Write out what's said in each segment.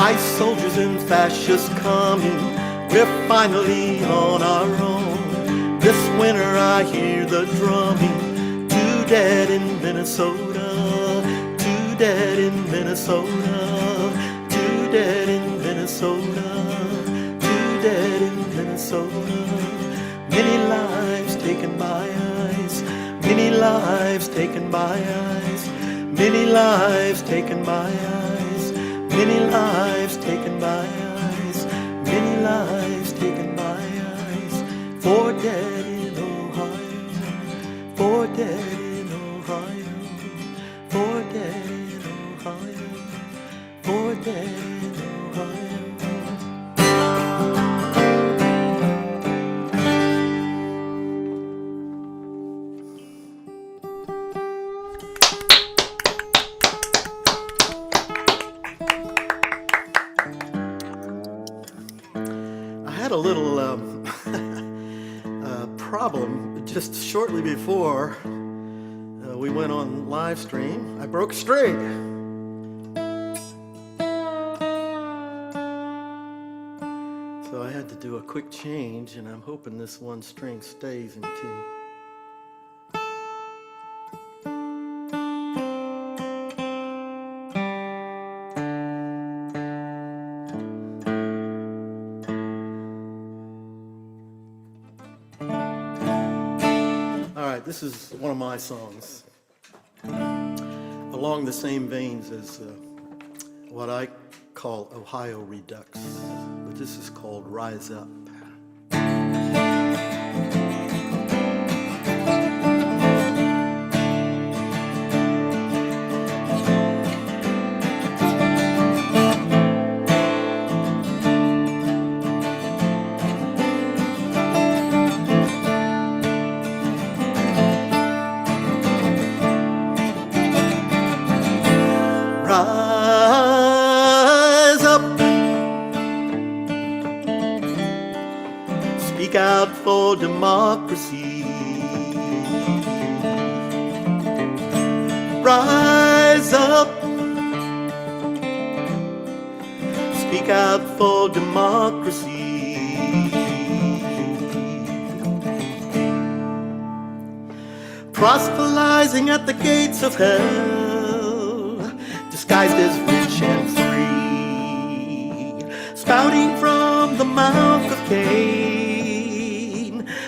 ice soldiers and fascists coming, we're finally on our own. This winter I hear the drumming, two dead in Minnesota, two dead in Minnesota, two dead in Minnesota, two dead in Minnesota. Many lives taken by ice, many lives taken by ice, many lives taken by ice, many lives taken by ice, many lives taken by ice. Four dead in Ohio, four dead in Ohio, four dead in Ohio, four dead in Ohio. A little problem just shortly before we went on live stream. I broke a string. So I had to do a quick change, and I'm hoping this one string stays in tune. This is one of my songs, along the same veins as what I call Ohio Redux, but this is called Rise Up. Out for democracy. Rise up. Speak out for democracy. Proselytizing at the gates of hell, disguised as rich and free, spouting from the mouth of Cain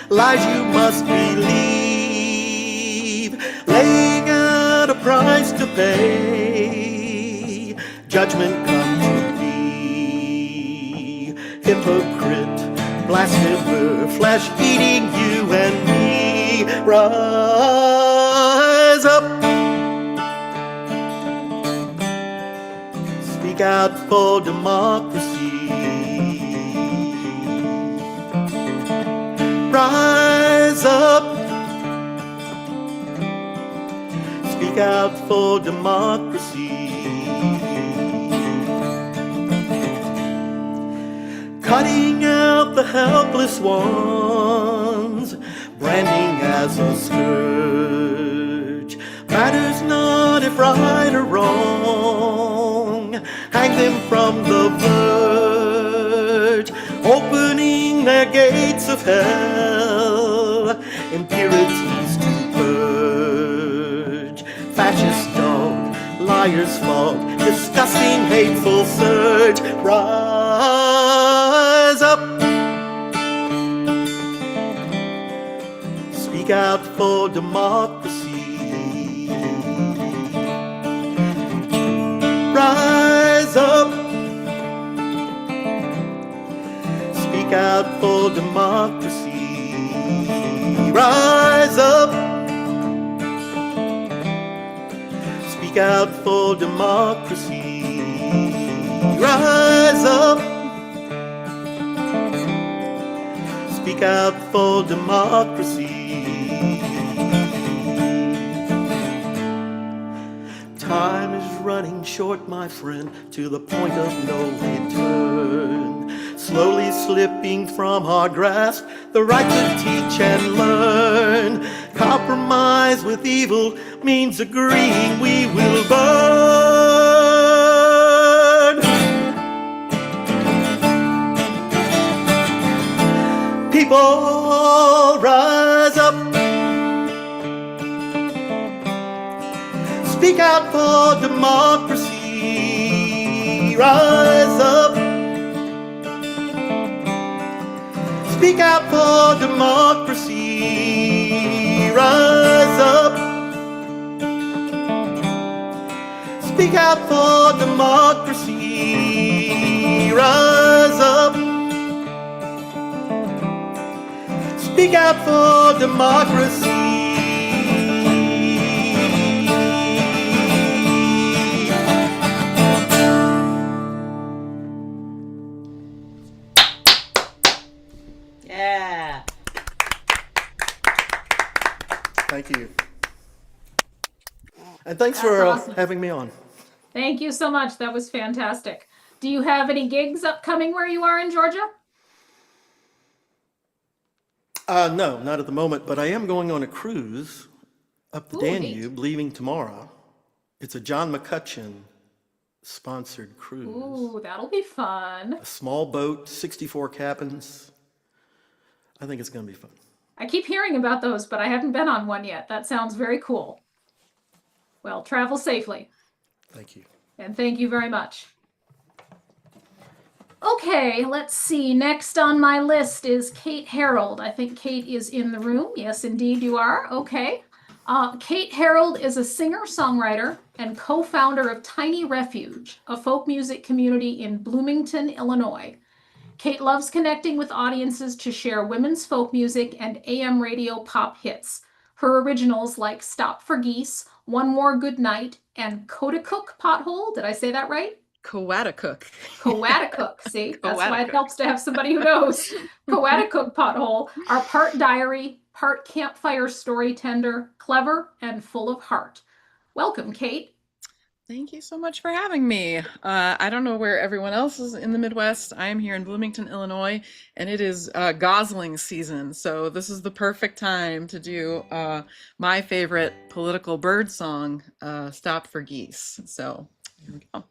lies you must believe, laying out a price to pay. Judgment come to be. Hypocrite, blasphemer, flesh eating you and me. Rise up. Speak out for democracy. Rise up, speak out for democracy. Cutting out the helpless ones, branding as a scourge. Matters not if right or wrong, hang them from the verge, opening their gates of hell, impurities to purge. Fascist dog, liar's fog, disgusting, hateful surge. Rise up. Speak out for democracy. Rise up. Speak out for democracy. Rise up. Speak out for democracy. Rise up. Speak out for democracy. Time is running short, my friend, to the point of no return. Slowly slipping from our grasp the right to teach and learn. Compromise with evil means agreeing we will burn. people, rise up. Speak out for democracy, rise up. Speak out for democracy, rise up. Speak out for democracy, rise up. Speak out for democracy. Yeah. Thank you. And thanks That's for awesome. having me on. Thank you so much. That was fantastic. Do you have any gigs upcoming where you are in Georgia? No, not at the moment, but I am going on a cruise up the Ooh, Danube, neat. leaving tomorrow. It's a John McCutcheon sponsored cruise. Ooh, that'll be fun. A small boat, 64 cabins. I think it's going to be fun. I keep hearing about those, but I haven't been on one yet. That sounds very cool. Well, travel safely. Thank you. And thank you very much. Okay, let's see. Next on my list is Kate Herald. I think Kate is in the room. Yes, indeed you are. Okay. Kate Herald is a singer-songwriter and co-founder of Tiny Refuge, a folk music community in Bloomington, Illinois. Kate loves connecting with audiences to share women's folk music and AM radio pop hits. Her originals like Stop for Geese, One More Good Night, and Coaticook Pothole. Did I say that right? Coaticook. Coaticook. See, that's why it Coaticook. helps to have somebody who knows. Coaticook Pothole are part diary, part campfire story tender, clever, and full of heart. Welcome, Kate. Thank you so much for having me. I don't know where everyone else is in the Midwest. I am here in Bloomington, Illinois, and it is gosling season. So this is the perfect time to do my favorite political bird song, Stop for Geese. So here we go.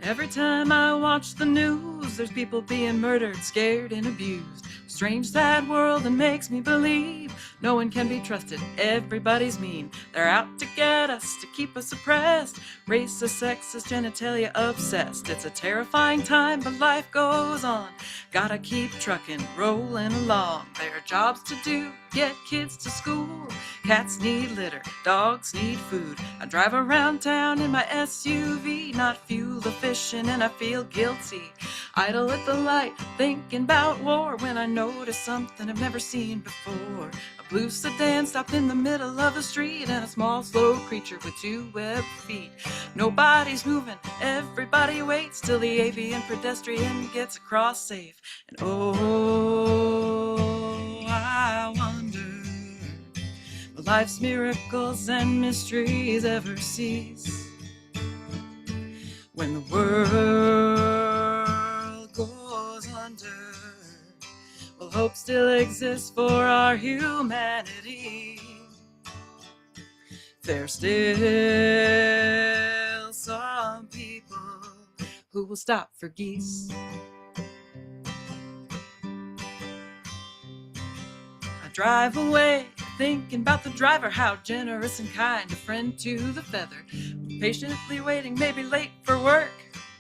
Every time I watch the news, there's people being murdered, scared, and abused. Strange, sad world that makes me believe no one can be trusted, everybody's mean. They're out to get us, to keep us oppressed, racist, sexist, genitalia obsessed. It's a terrifying time, but life goes on. Gotta keep trucking, rolling along. There are jobs to do, get kids to school. Cats need litter, dogs need food. I drive around town in my SUV, not fuel efficient, and I feel guilty. Idle at the light, thinking about war, when I notice something I've never seen before. A blue sedan stopped in the middle of the street, and a small, slow creature with 2 webbed feet. Nobody's moving, everybody waits till the avian pedestrian gets across safe. And oh, I wonder, will life's miracles and mysteries ever cease? When the world goes under, will hope still exist for our humanity? There's still some people who will stop for geese. I drive away thinking about the driver, how generous and kind, a friend to the feather, patiently waiting, maybe late for work.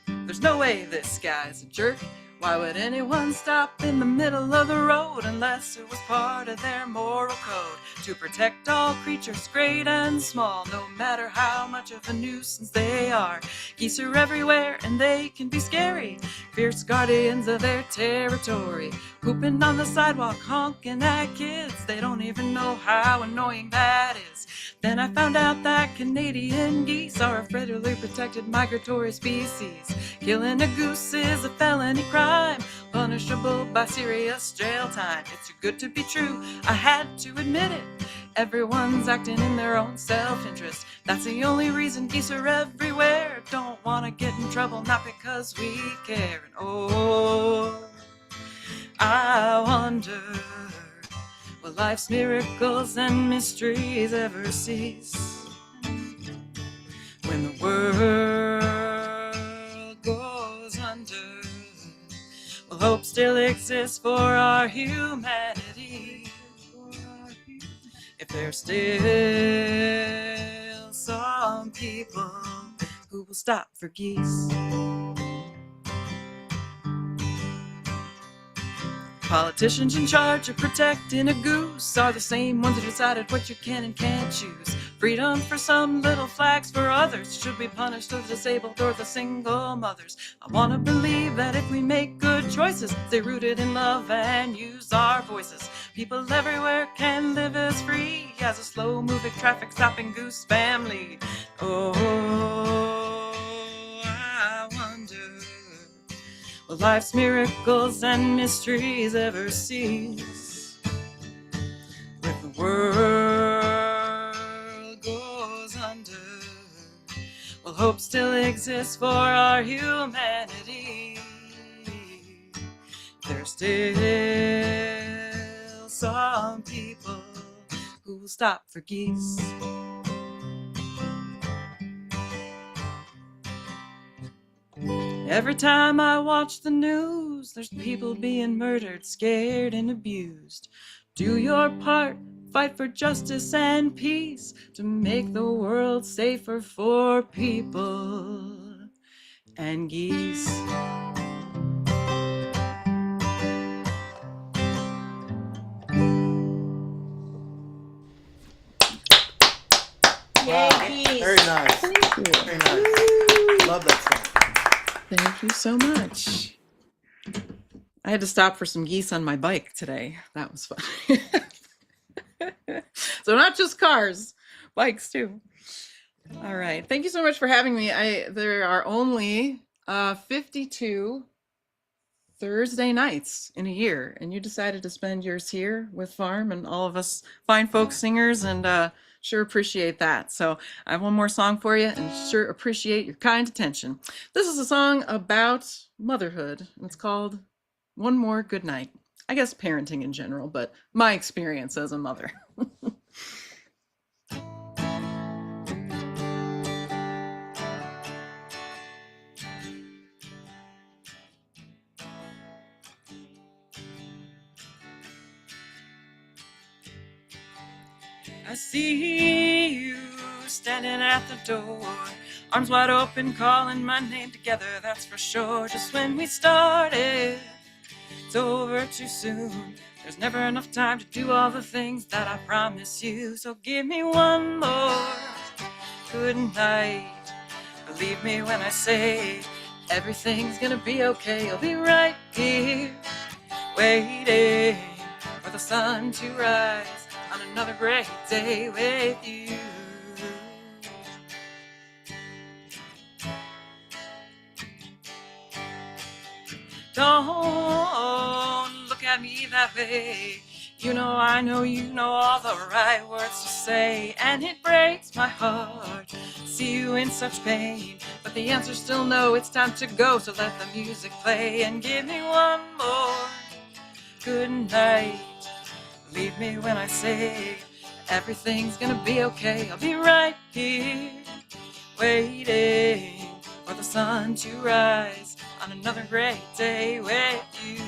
There's no way this guy's a jerk. Why would anyone stop in the middle of the road unless it was part of their moral code to protect all creatures great and small, no matter how much of a nuisance they are? Geese are everywhere and they can be scary, fierce guardians of their territory, pooping on the sidewalk, honking at kids. They don't even know how annoying that is. Then I found out that Canadian geese are a federally protected migratory species. Killing a goose is a felony crime, punishable by serious jail time. It's too good to be true, I had to admit it. Everyone's acting in their own self-interest. That's the only reason geese are everywhere. Don't want to get in trouble, not because we care. And oh, I wonder, will life's miracles and mysteries ever cease? When the world still exists for our humanity. If there's still some people who will stop for geese. Politicians in charge of protecting a goose are the same ones who decided what you can and can't choose. Freedom for some, little flags for others. Should we punish the disabled or the single mothers? I want to believe that if we make good choices, stay rooted in love and use our voices, people everywhere can live as free as a slow-moving, traffic-stopping goose family. Oh, I wonder, will life's miracles and mysteries ever cease? If the world goes under, will hope still exist for our humanity? There's still some people who will stop for geese. Every time I watch the news, there's people being murdered, scared, and abused. Do your part, fight for justice and peace to make the world safer for people and geese. Wow, very nice. Thank you. Very nice. Love that song. Thank you so much. I had to stop for some geese on my bike today. That was fun. So not just cars, bikes too. All right. Thank you so much for having me. There are only 52 Thursday nights in a year, and you decided to spend yours here with Farm and all of us fine folk singers, and sure appreciate that. So I have one more song for you, and sure appreciate your kind attention. This is a song about motherhood, and it's called One More Good Night. I guess parenting in general, but my experience as a mother. I see you standing at the door, arms wide open, calling my name together, that's for sure. Just when we started, it's over too soon. There's never enough time to do all the things that I promise you. So give me one more good night. Believe me when I say everything's gonna be okay. I'll be right here, waiting for the sun to rise on another great day with you. Don't look at me that way. You know I know you know all the right words to say, and it breaks my heart to see you in such pain. But the answer's still no, it's time to go, so let the music play and give me one more good night. Believe me when I say everything's gonna be okay. I'll be right here, waiting for the sun to rise on another great day with you.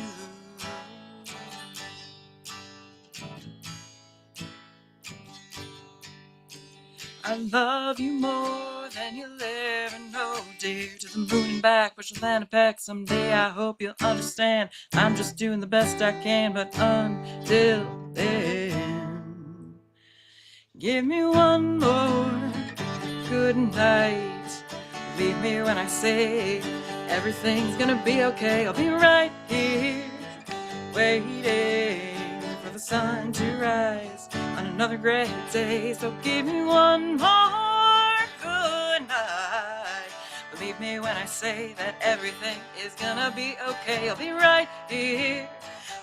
I love you more than you'll ever know, dear. To the moon and back, push the land a peck. Someday I hope you'll understand. I'm just doing the best I can, but until then, give me one more good night. Believe me when I say everything's gonna be okay. I'll be right here, waiting for the sun to rise on another great day. So give me one more good night. Believe me when I say that everything is gonna be okay. I'll be right here,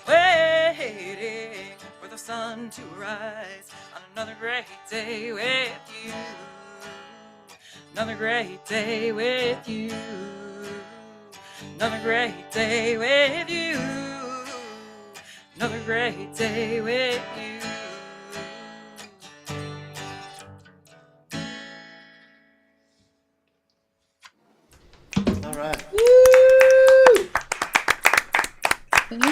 waiting for the sun to rise on another great day with you. Another great day with you. Another great day with you. Another great day with you. All right. Woo! Thank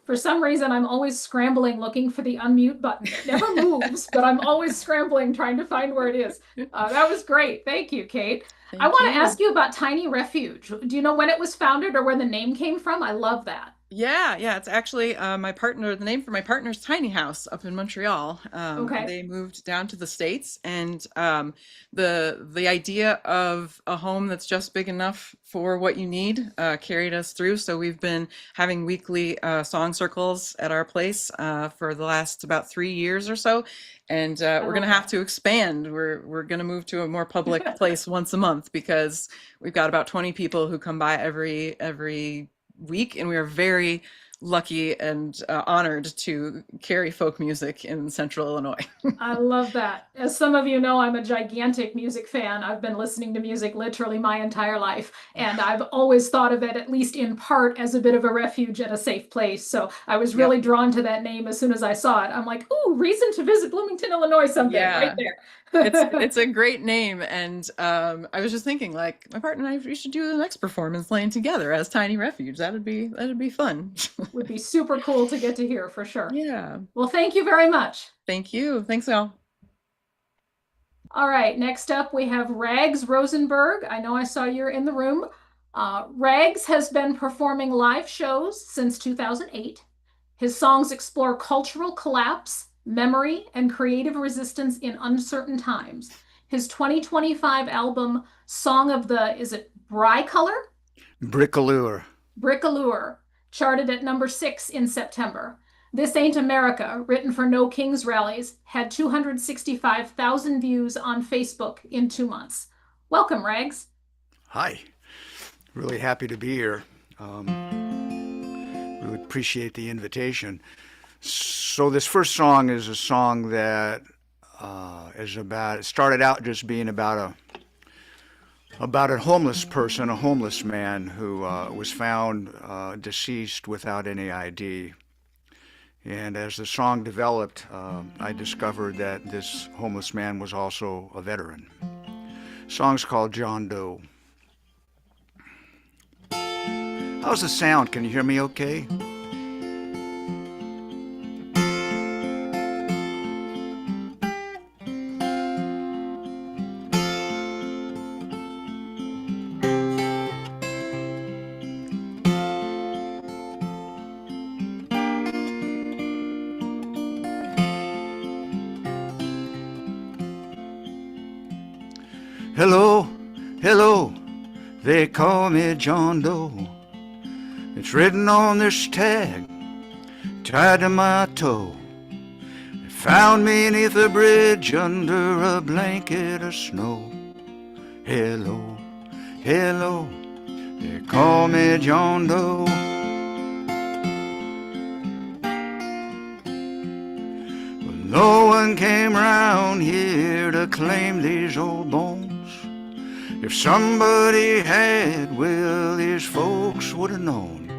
For some reason, I'm always scrambling looking for the unmute button. It never moves, but I'm always scrambling trying to find where it is. That was great. Thank you, Kate. I want to ask you about Tiny Refuge. Do you know when it was founded or where the name came from? I love that. Yeah, it's actually my partner. The name for my partner's tiny house up in Montreal. Okay. They moved down to the States, and the idea of a home that's just big enough for what you need carried us through. So we've been having weekly song circles at our place for the last about 3 years or so, and we're going to have to expand. We're going to move to a more public place once a month because we've got about 20 people who come by every week, and we are very lucky and honored to carry folk music in Central Illinois. I love that. As some of you know, I'm a gigantic music fan. I've been listening to music literally my entire life, and I've always thought of it, at least in part, as a bit of a refuge and a safe place. So I was really drawn to that name as soon as I saw it. I'm like, ooh, reason to visit Bloomington, Illinois someday, right there. It's a great name, and I was just thinking, like, my partner and I, we should do the next performance laying together as Tiny Refuge. That'd be fun. Would be super cool to get to hear for sure. Yeah. Well, thank you very much. Thank you. Thanks, all. All right, next up we have Rags Rosenberg. I know I saw you're in the room. Rags has been performing live shows since 2008. His songs explore cultural collapse, memory, and creative resistance in uncertain times. His 2025 album, Song of the, is it Bricolor? Bricoleur. Bricoleur, charted at number 6 in September. This Ain't America, written for No Kings rallies, had 265,000 views on Facebook in 2 months. Welcome, Rags. Hi. Really happy to be here. Really appreciate the invitation. So this first song is a song that it started out just being about a homeless person, a homeless man who was found deceased without any ID. And as the song developed, I discovered that this homeless man was also a veteran. The song's called John Doe. How's the sound? Can you hear me okay? Hello, hello, they call me John Doe. It's written on this tag, tied to my toe. They found me beneath a bridge under a blanket of snow. Hello, hello, they call me John Doe. Well, no one came round here to claim these old bones. If somebody had, well, these folks would have known.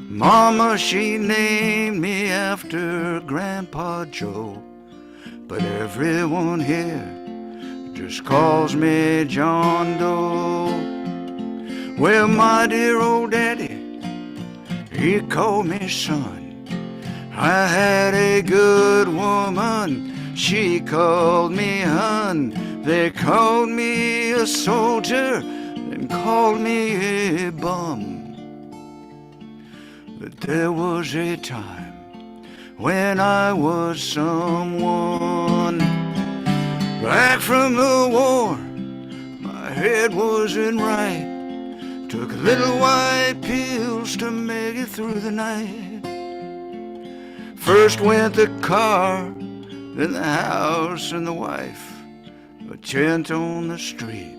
Mama, she named me after Grandpa Joe, but everyone here just calls me John Doe. Well, my dear old daddy, he called me son. I had a good woman, she called me hun. They called me a soldier and called me a bum. But there was a time when I was someone. Back from the war, my head wasn't right. Took little white pills to make it through the night. First went the car, then the house and the wife. A tent on the street,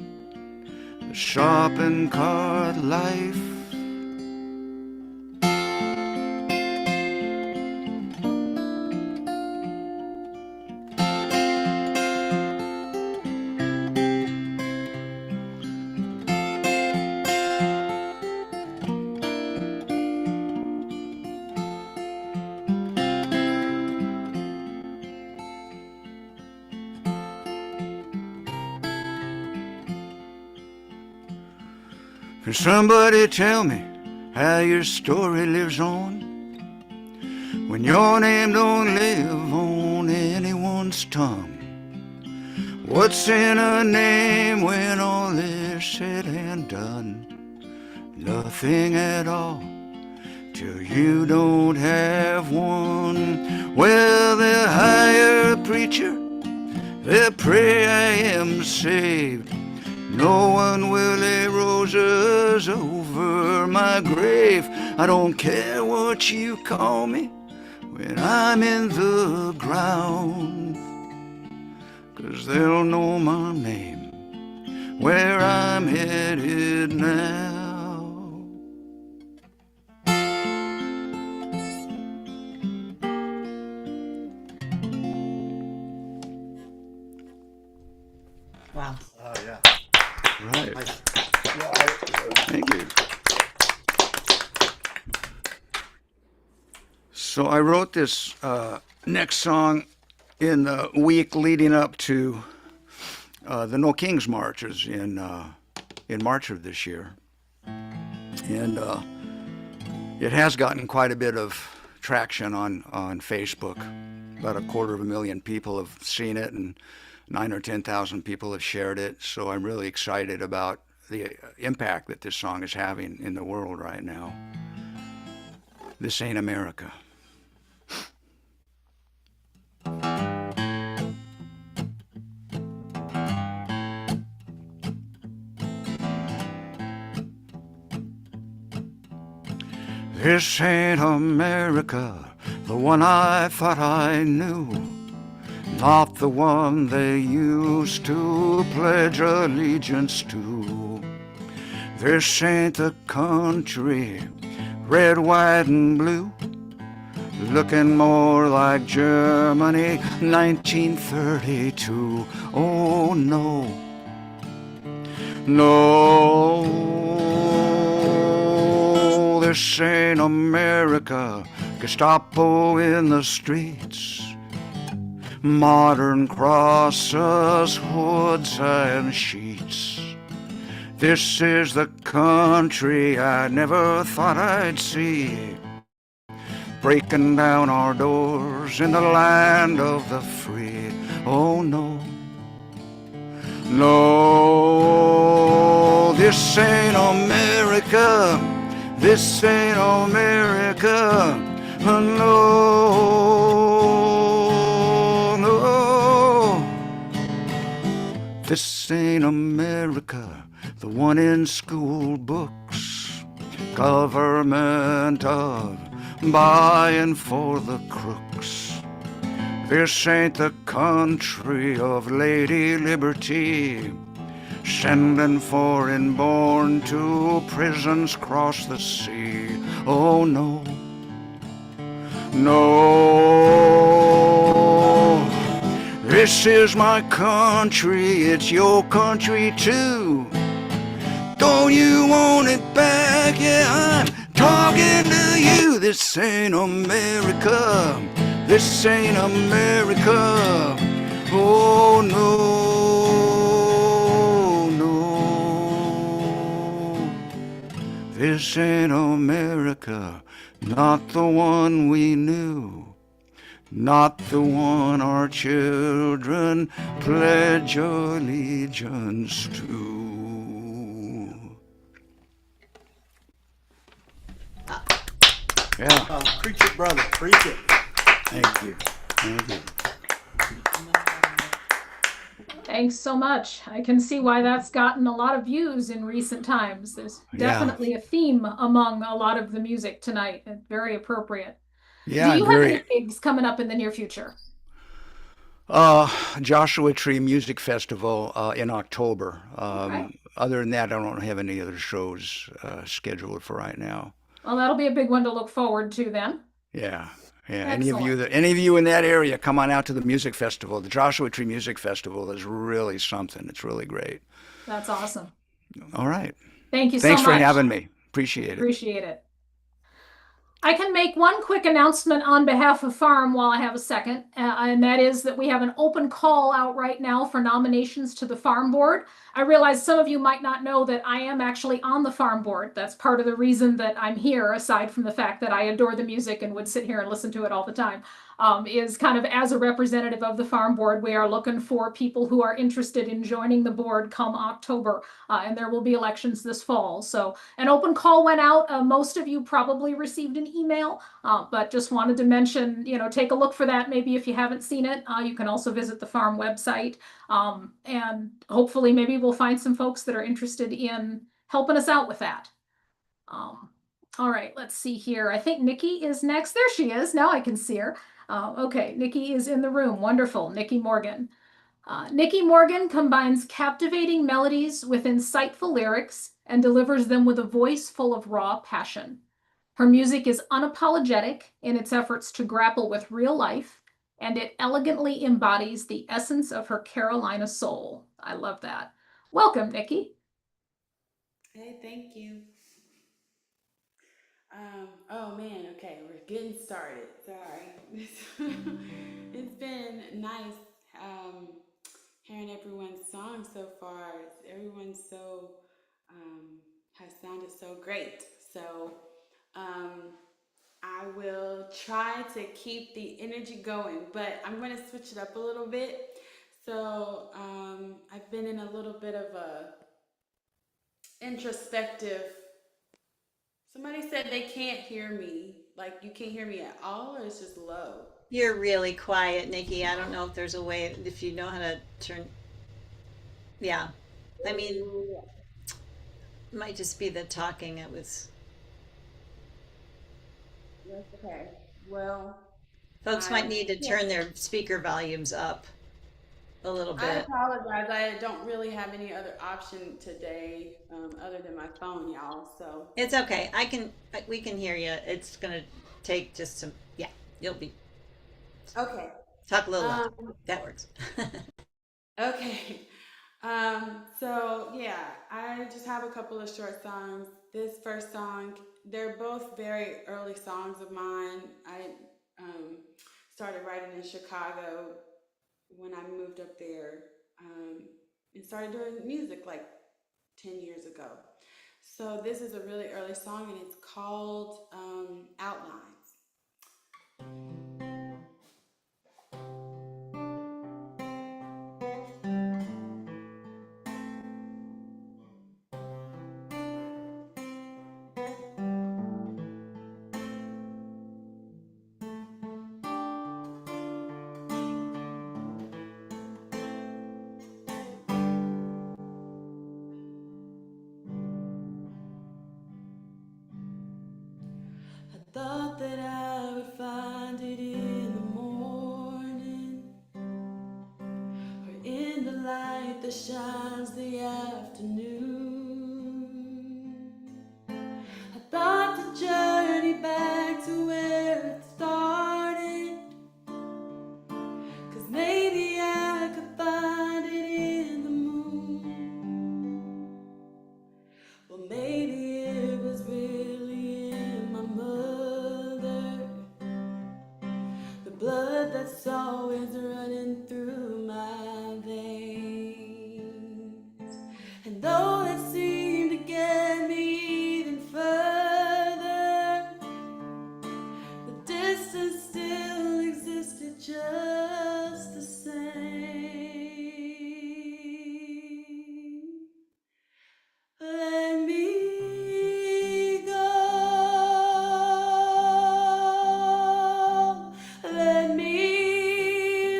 a shopping cart life. Can somebody tell me how your story lives on? when your name don't live on anyone's tongue? What's in a name when all is said and done? Nothing at all till you don't have one. Well, they hire a preacher, they pray I am saved. No one will lay roses over my grave. I don't care what you call me when I'm in the ground, 'cause they'll know my name where I'm headed now. Wow. Oh, yeah. Right. Nice. Thank you. So I wrote this next song in the week leading up to the No Kings marches in March of this year, and it has gotten quite a bit of traction on Facebook. About 250,000 people have seen it, and 9,000 or 10,000 people have shared it. So I'm really excited about the impact that this song is having in the world right now. This Ain't America. This ain't America, the one I thought I knew, not the one they used to pledge allegiance to. This ain't the country, red, white, and blue, looking more like Germany, 1932. Oh, no. No, this ain't America. Gestapo in the streets, modern crosses, hoods, and sheets. This is the country I never thought I'd see, breaking down our doors in the land of the free. Oh, no. No, this ain't America. This ain't America. No, no. This ain't America, the one in school books, government of by and for the crooks. This ain't the country of Lady Liberty, sending foreign-born to prisons across the sea. Oh, no. No. This is my country, it's your country too. Don't you want it back? Yeah, I'm talking to you. This ain't America. This ain't America. Oh, no, no. This ain't America, not the one we knew, not the one our children pledge allegiance to. Yeah. Preach it, brother. Preach it. Thank you. Thank you. Thanks so much. I can see why that's gotten a lot of views in recent times. There's definitely a theme among a lot of the music tonight. Very appropriate. Yeah, do you have any gigs coming up in the near future? Joshua Tree Music Festival in October. Okay. Other than that, I don't have any other shows scheduled for right now. Well, that'll be a big one to look forward to then. Yeah. Yeah, Excellent. any of you in that area, come on out to the music festival. The Joshua Tree Music Festival is really something. It's really great. That's awesome. All right. Thank you so Thanks much. for having me. Appreciate it. Appreciate it. I can make one quick announcement on behalf of Farm while I have a second, and that is that we have an open call out right now for nominations to the Farm Board. I realize some of you might not know that I am actually on the farm board. That's part of the reason that I'm here, aside from the fact that I adore the music and would sit here and listen to it all the time, is kind of as a representative of the farm board. We are looking for people who are interested in joining the board come October, and there will be elections this fall. So an open call went out. Most of you probably received an email, but just wanted to mention, take a look for that. Maybe if you haven't seen it, you can also visit the farm website. And hopefully maybe we'll find some folks that are interested in helping us out with that. All right, let's see here. I think Nikki is next. There she is. Now I can see her. Okay, Nikki is in the room. Wonderful. Nikki Morgan. Nikki Morgan combines captivating melodies with insightful lyrics and delivers them with a voice full of raw passion. Her music is unapologetic in its efforts to grapple with real life, and it elegantly embodies the essence of her Carolina soul. I love that. Welcome, Nikki. Hey, thank you. Oh man, okay, we're getting started. Sorry. It's been nice hearing everyone's songs so far. Everyone's has sounded so great. So I will try to keep the energy going, but I'm going to switch it up a little bit. So I've been in a little bit of a introspective. Somebody said they can't hear me. Like, you can't hear me at all, or it's just low? You're really quiet, Nikki. I don't know if there's a way, if you know how to turn. Yeah. I mean, it might just be the talking. It was, That's okay. Well, folks I might need to turn their speaker volumes up a little I bit. apologize. I don't really have any other option today other than my phone, y'all. So It's okay. We can hear you. It's going to take just some, yeah, you'll be, okay. talk a little louder. Um, That works. okay. So yeah, I just have a couple of short songs. This first song, they're both very early songs of mine. I started writing in Chicago when I moved up there and started doing music like 10 years ago. So this is a really early song and it's called Outlines. I thought that I would find it in the morning or in the light that shines the afternoon. I thought the journey back to where it started, 'cause maybe I could find it in the moon. Well, maybe it was really in my mother, the blood that's always running through my veins. And though it seemed to get me even further, the distance still existed just the same. Let me go. Let me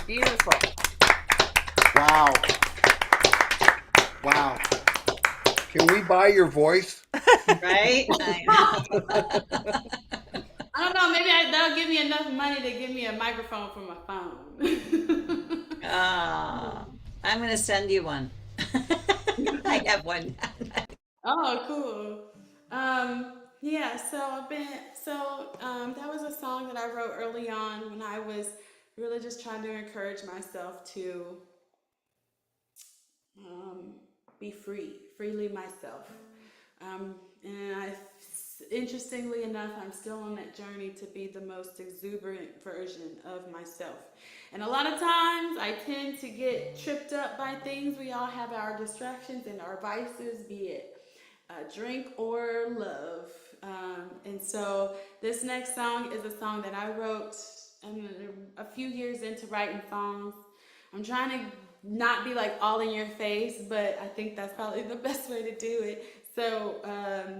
Beautiful. Wow. Wow. Can we buy your voice? Right? I don't know. Maybe they'll give me enough money to give me a microphone for my phone. I'm going to send you one. I have one. Oh, cool. Yeah, that was a song that I wrote early on when I was really just trying to encourage myself to be freely myself. And interestingly enough, I'm still on that journey to be the most exuberant version of myself. And a lot of times I tend to get tripped up by things. We all have our distractions and our vices, be it drink or love. And so this next song is a song that I wrote a few years into writing songs. I'm trying to not be like all in your face, but I think that's probably the best way to do it. So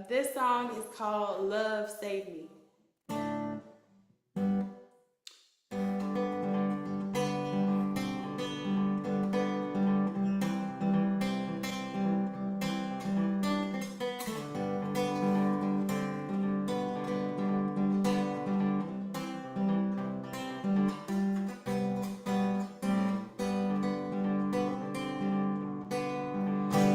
this song is called Love Save Me.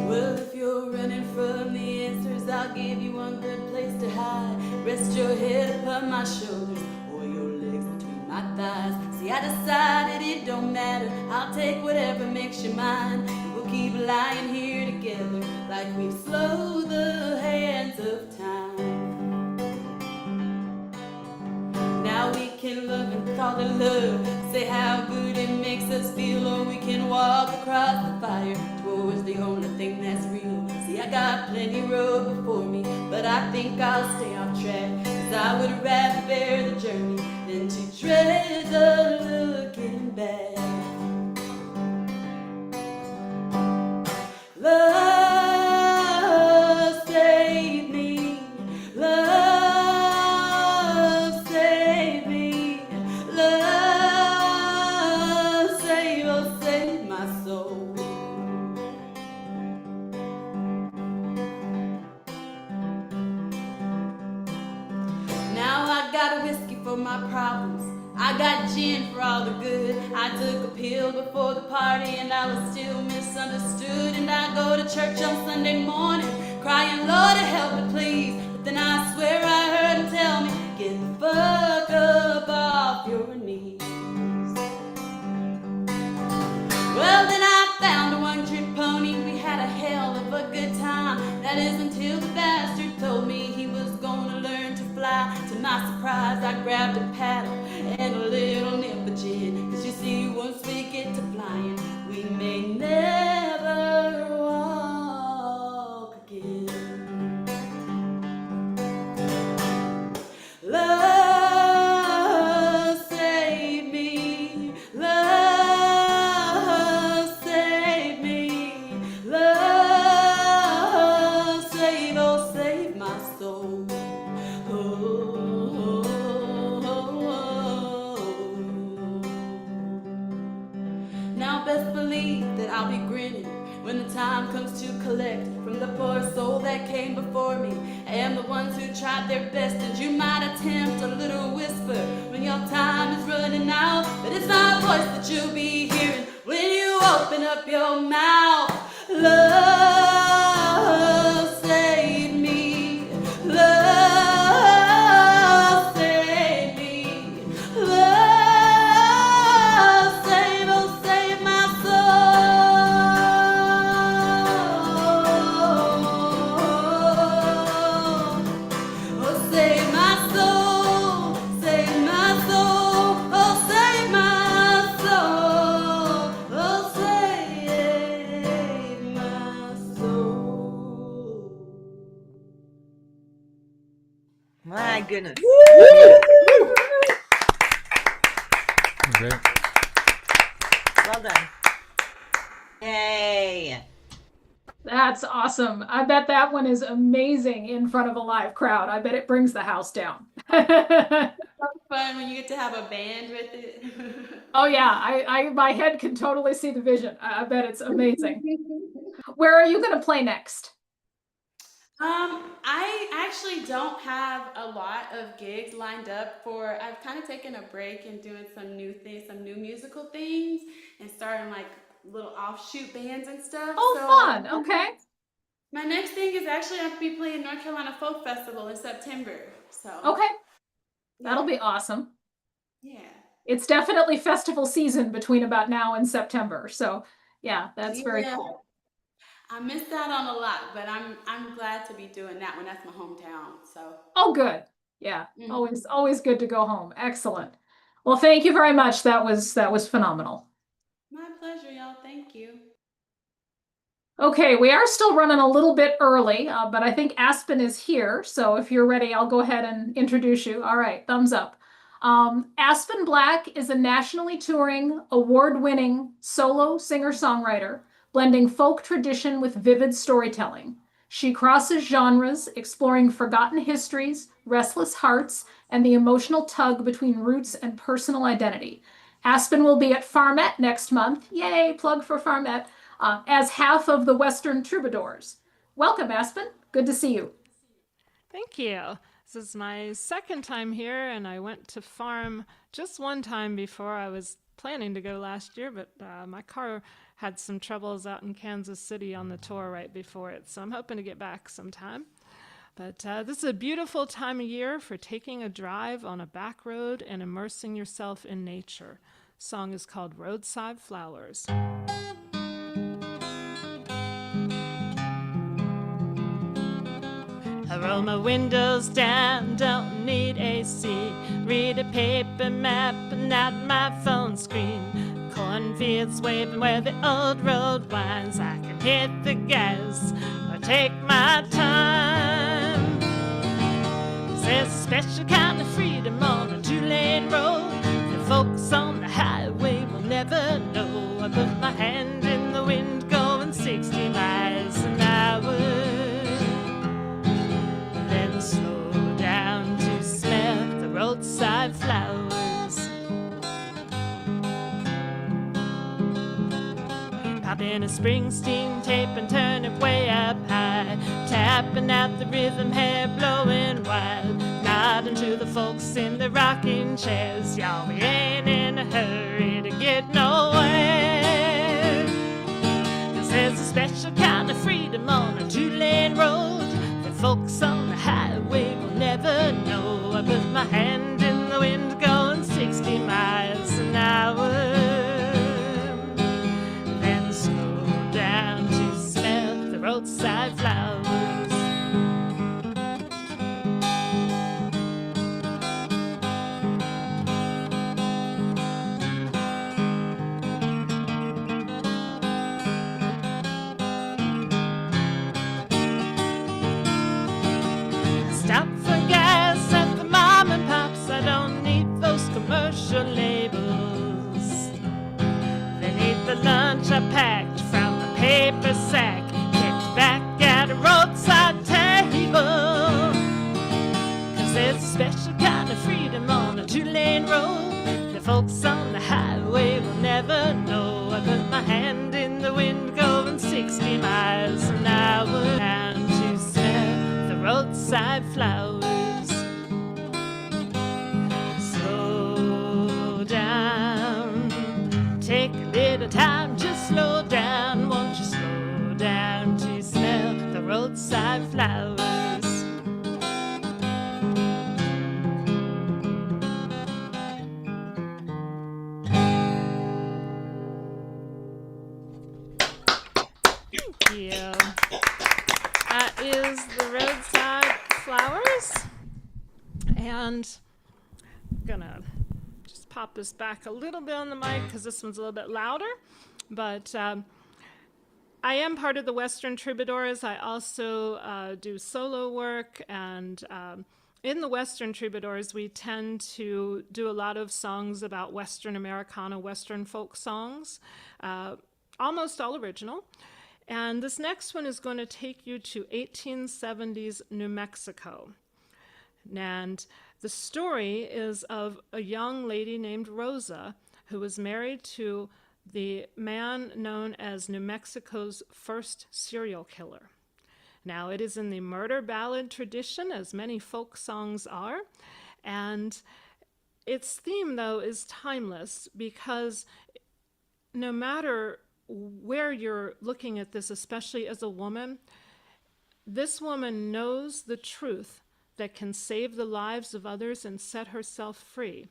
Well, if you're running from the answers, I'll give you one good place to hide. Rest your head upon my shoulders or your legs between my thighs. See, I decided it don't matter. I'll take whatever makes you mine. And we'll keep lying here together like we've slowed the hands of time. Now we can love and call it love. Say how good it makes us feel, or we can walk across the fire towards the only thing that's real. See, I got plenty road before me, but I think I'll stay off track, 'cause I would rather bear the journey than to dread the looking back. Love save me, love save me, love save, oh save my soul. Now I got a whiskey for my problems, I got gin for all the good. I took a pill before the party and I was still misunderstood. And I go to church on Sunday morning crying, Lord help me please. But then I swear I heard him tell me, get the fuck up off your knees. Well, then I found a one-trick pony. We had a hell of a good time. That is until the bastard told me he was gonna learn to fly. To my surprise, I grabbed a paddle and a little nip of gin. 'Cause you see, once we get to flying, we may never walk again. Love save me, love save me, love save, oh save my soul. Now best believe that I'll be grinning when the time comes to collect from the poor soul that came before me and the ones who tried their best. And you might attempt a little whisper when your time is running out, but it's my voice that you'll be hearing when you open up your mouth. Love save me, love save me, love save, oh save my soul. Oh save my soul, save my soul, oh save my soul, oh save my soul. My goodness. Great. Well done. Yay. That's awesome. I bet that one is amazing in front of a live crowd. I bet it brings the house down. Fun when you get to have a band with it. Oh yeah, my head can totally see the vision. I bet it's amazing. Where are you going to play next? I actually don't have a lot of gigs lined up for. I've kind of taken a break and doing some new things, some new musical things, and starting like little offshoot bands and stuff. Oh, So fun. Okay. my next thing is actually I'm gonna be playing North Carolina Folk Festival in September. So Okay. yeah, That'll be awesome. yeah, It's definitely festival season between about now and September. So yeah, that's very yeah. cool. I missed out on a lot, but I'm glad to be doing that one. That's my hometown. So Oh, good. Yeah. mhm. Always good to go home. Excellent. Well, thank you very much. That was phenomenal. My pleasure, y'all. Thank you. Okay, we are still running a little bit early, but I think Aspen is here. So if you're ready, I'll go ahead and introduce you. All right, thumbs up. Aspen Black is a nationally touring, award-winning solo singer-songwriter, blending folk tradition with vivid storytelling. She crosses genres, exploring forgotten histories, restless hearts, and the emotional tug between roots and personal identity. Aspen will be at Farmette next month. Yay, plug for Farmette as half of the Western Troubadours. Welcome, Aspen. Good to see you. Thank you. This is my second time here, and I went to farm just one time before. I was planning to go last year, but my car had some troubles out in Kansas City on the tour right before it, so I'm hoping to get back sometime. But this is a beautiful time of year for taking a drive on a back road and immersing yourself in nature. The song is called Roadside Flowers. I roll my windows down, don't need AC. Read a paper map and not my phone screen. Cornfields waving where the old road winds. I can hit the gas or take my time. 'Cause there's a special kind of freedom on a two-lane road. The folks on the highway will never know. I put my hand in the wind going 60 miles an hour. Slow down to smell the roadside flowers. Pop in a Springsteen tape and turn it way up high. Tapping out the rhythm, hair blowing wild. Nodding to the folks in the rocking chairs. Y'all, we ain't in a hurry to get nowhere. 'Cause there's a special kind of freedom on a two-lane road. Folks on the highway will never know. I put my hand in the wind going 60 miles an hour. Then slow down to smell the roadside flowers. Stop for gas at the mom and pops. I don't need those commercial labels. They need the lunch I packed from a paper sack, kept back at a roadside table. 'Cause there's a special kind of freedom on a two-lane road. The folks on the highway will never know. I put my hand in the wind going 60 miles an hour. Down to smell the roadside flowers. Slow down, take a little time, just slow down. Won't you slow down to smell the roadside flowers? Thank you. That is the roadside flowers. And I'm gonna just pop this back a little bit on the mic because this one's a little bit louder. But I am part of the Western Troubadours. I also do solo work, and in the Western Troubadours, we tend to do a lot of songs about Western Americana, Western folk songs, almost all original. And this next one is going to take you to 1870s New Mexico. And the story is of a young lady named Rosa who was married to the man known as New Mexico's first serial killer. Now, it is in the murder ballad tradition, as many folk songs are, and its theme, though, is timeless because no matter where you're looking at this, especially as a woman, this woman knows the truth that can save the lives of others and set herself free.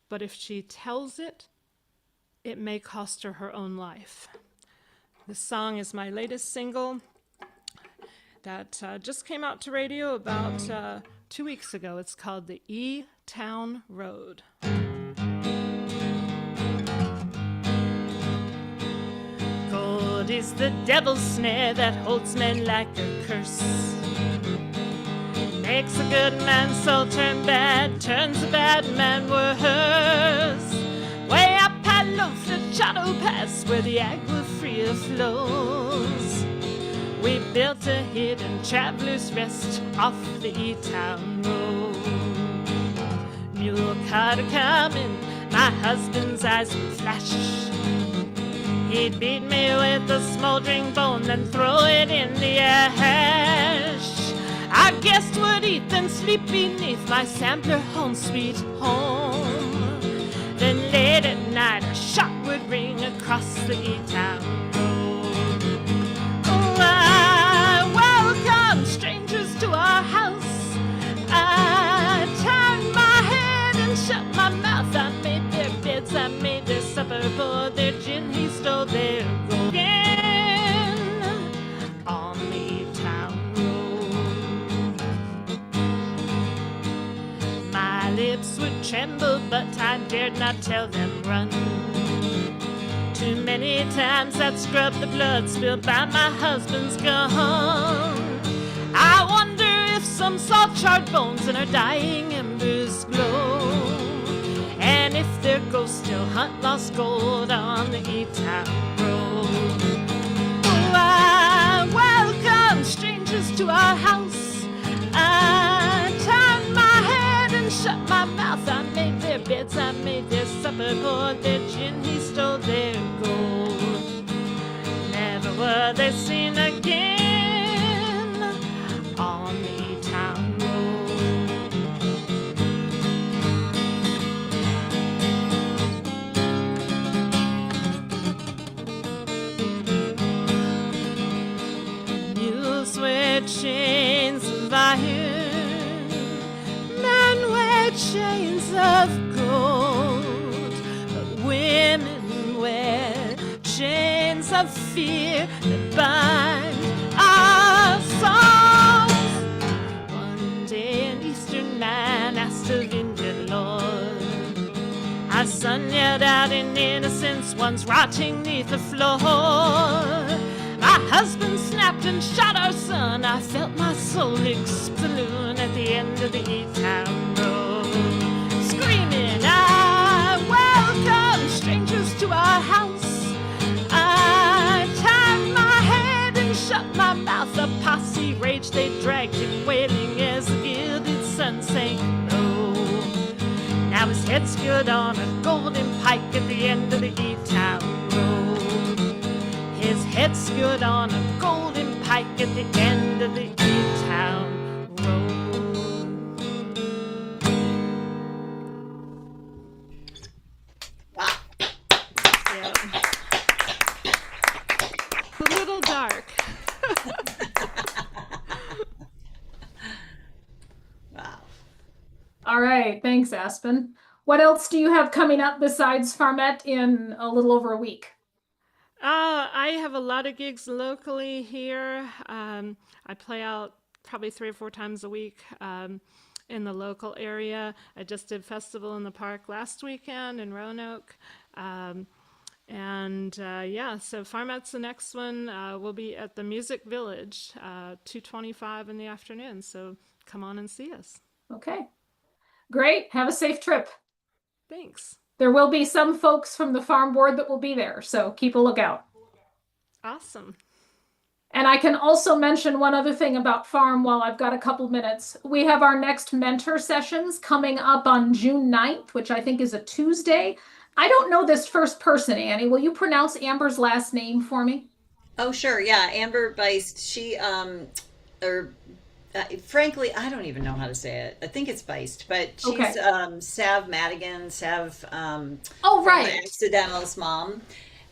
But if she tells it, it may cost her her own life. This song is my latest single that just came out to radio about 2 weeks ago. It's called the E-Town Road. Gold is the devil's snare that holds men like a curse. Makes a good man soul turn bad, turns a bad man worse. Way up at Chato Pass where the Agua Fria flows, we built a hidden traveler's rest off the E-Town Road. Mule cart a-coming, my husband's eyes would flash. He'd beat me with a smoldering bone, then throw it in the ash. I guessed would eat, then sleep beneath my sampler home sweet home. Then late at night a shot would ring across the E-Town Road. Oh, I welcome strangers to our house. I turned my head and shut my mouth. I made their beds, I made their supper, poured their gin, he stole their gold. Again on the E-Town Road. My lips would tremble, but I dared not tell them run. Too many times I'd scrub the blood spilled by my husband's gun. I wonder if some saw charred bones and her dying embers glow, and if their ghosts still hunt lost gold on the E-Town Road. Oh, I welcome strangers to our house. I turned my head and shut my mouth. I made their beds, I made their supper, poured their gin, he stole their gold. Never were they seen again on the E-Town Road. Mules wear chains of iron, men wear chains of gold, but women wear chains of fear that bind our souls. One day an eastern man asked of Indian Lord, our son yelled out in innocence, one's rotting neath the floor. My husband snapped and shot our son. I felt my soul explode at the end of the E-Town Road. Screaming, I welcome strangers to our house. I turned my head and shut my mouth. The posse raged, they dragged him wailing as the gilded sun sank low. Now his head stood on a golden pike at the end of the E-Town Road. His head stood on a golden pike at the end of the E-Town Road. Wow. Yeah. A little dark. Wow. All right, thanks, Aspen. What else do you have coming up besides Farmette in a little over a week? I have a lot of gigs locally here. I play out probably 3 or 4 times a week in the local area. I just did Festival in the Park last weekend in Roanoke. Yeah, so Farmette's the next one. We'll be at the Music Village, 2:25 in the afternoon. So come on and see us. Okay, great. Have a safe trip. Thanks. There will be some folks from the farm board that will be there, so keep a lookout. Awesome. And I can also mention one other thing about Farm while I've got a couple minutes. We have our next mentor sessions coming up on June 9th, which I think is a Tuesday. I don't know this first person, Annie. Will you pronounce Amber's last name for me? Oh, sure. Yeah. Amber Beist, or frankly, I don't even know how to say it. I think it's Beist, but she's Okay. Sav Madigan, Oh, from right. Accidental's mom.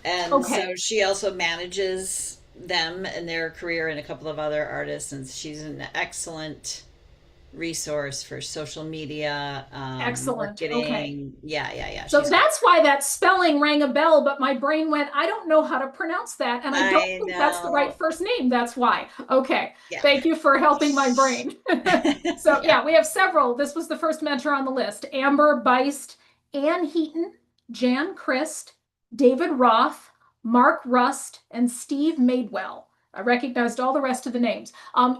And Okay. so she also manages them and their career and a couple of other artists. And she's an excellent resource for social media, Excellent. Okay. marketing. Yeah. So She's that's why that spelling rang a bell, but my brain went, I don't know how to pronounce that. And I don't I think that's the right know. first name. That's why. Okay. Yeah. Thank you for helping my brain. So Yeah. yeah, we have several. This was the first mentor on the list. Amber Beist, Ann Heaton, Jan Christ, David Roth, Mark Rust, and Steve Madewell. I recognized all the rest of the names.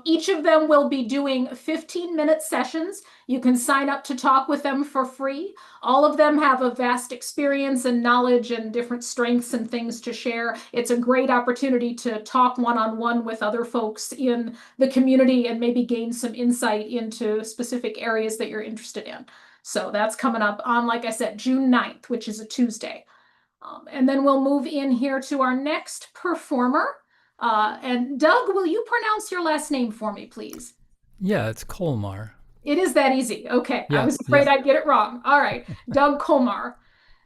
Each of them will be doing 15-minute sessions. You can sign up to talk with them for free. All of them have a vast experience and knowledge and different strengths and things to share. It's a great opportunity to talk one-on-one with other folks in the community and maybe gain some insight into specific areas that you're interested in. So that's coming up on, like I said, June 9th, which is a Tuesday. And then we'll move in here to our next performer. And Doug, will you pronounce your last name for me, please? Yeah, it's Kolmar. It is that easy. Okay. I Yeah, was afraid yeah. I'd get it wrong. All right. Doug Kolmar.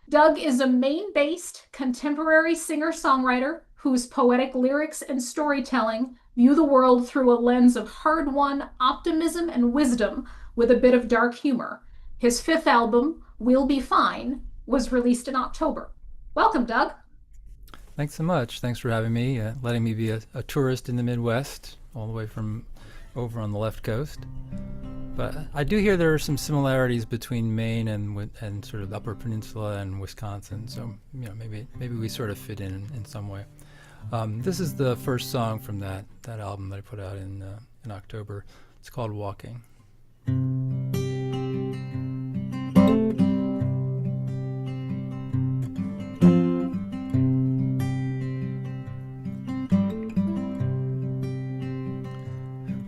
Doug is a Maine-based contemporary singer-songwriter whose poetic lyrics and storytelling view the world through a lens of hard-won optimism and wisdom with a bit of dark humor. His fifth album, We'll Be Fine, was released in October. Welcome, Doug. Thanks so much. Thanks for having me, letting me be a tourist in the Midwest, all the way from over on the left coast. But I do hear there are some similarities between Maine and sort of the Upper Peninsula and Wisconsin. So maybe we sort of fit in some way. This is the first song from that album that I put out in October. It's called Walking.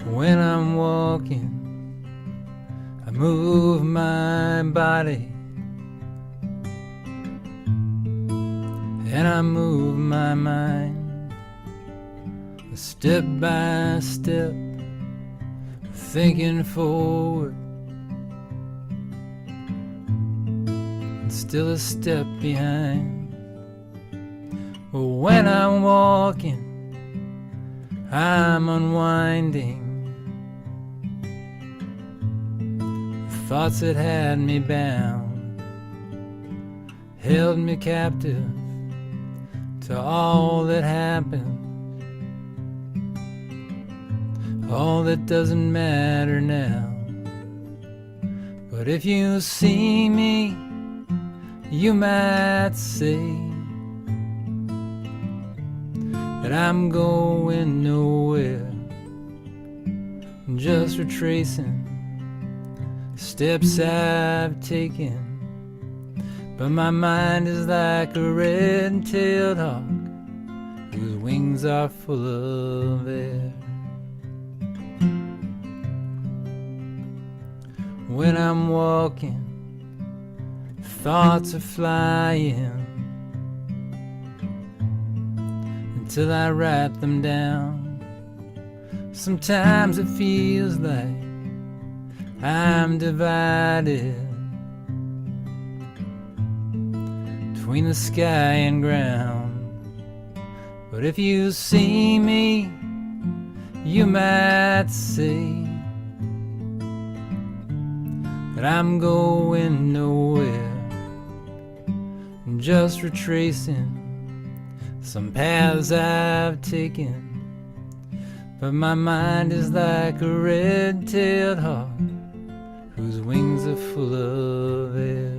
When I'm walking, I move my body, and I move my mind, step by step, thinking forward, and still a step behind. When I'm walking, I'm unwinding thoughts that had me bound, held me captive to all that happened, all that doesn't matter now. But if you see me, you might say that I'm going nowhere, just retracing steps I've taken. But my mind is like a red-tailed hawk whose wings are full of air. When I'm walking, thoughts are flying until I write them down. Sometimes it feels like I'm divided between the sky and ground. But if you see me, you might say that I'm going nowhere, just retracing some paths I've taken. But my mind is like a red-tailed hawk whose wings are full of air.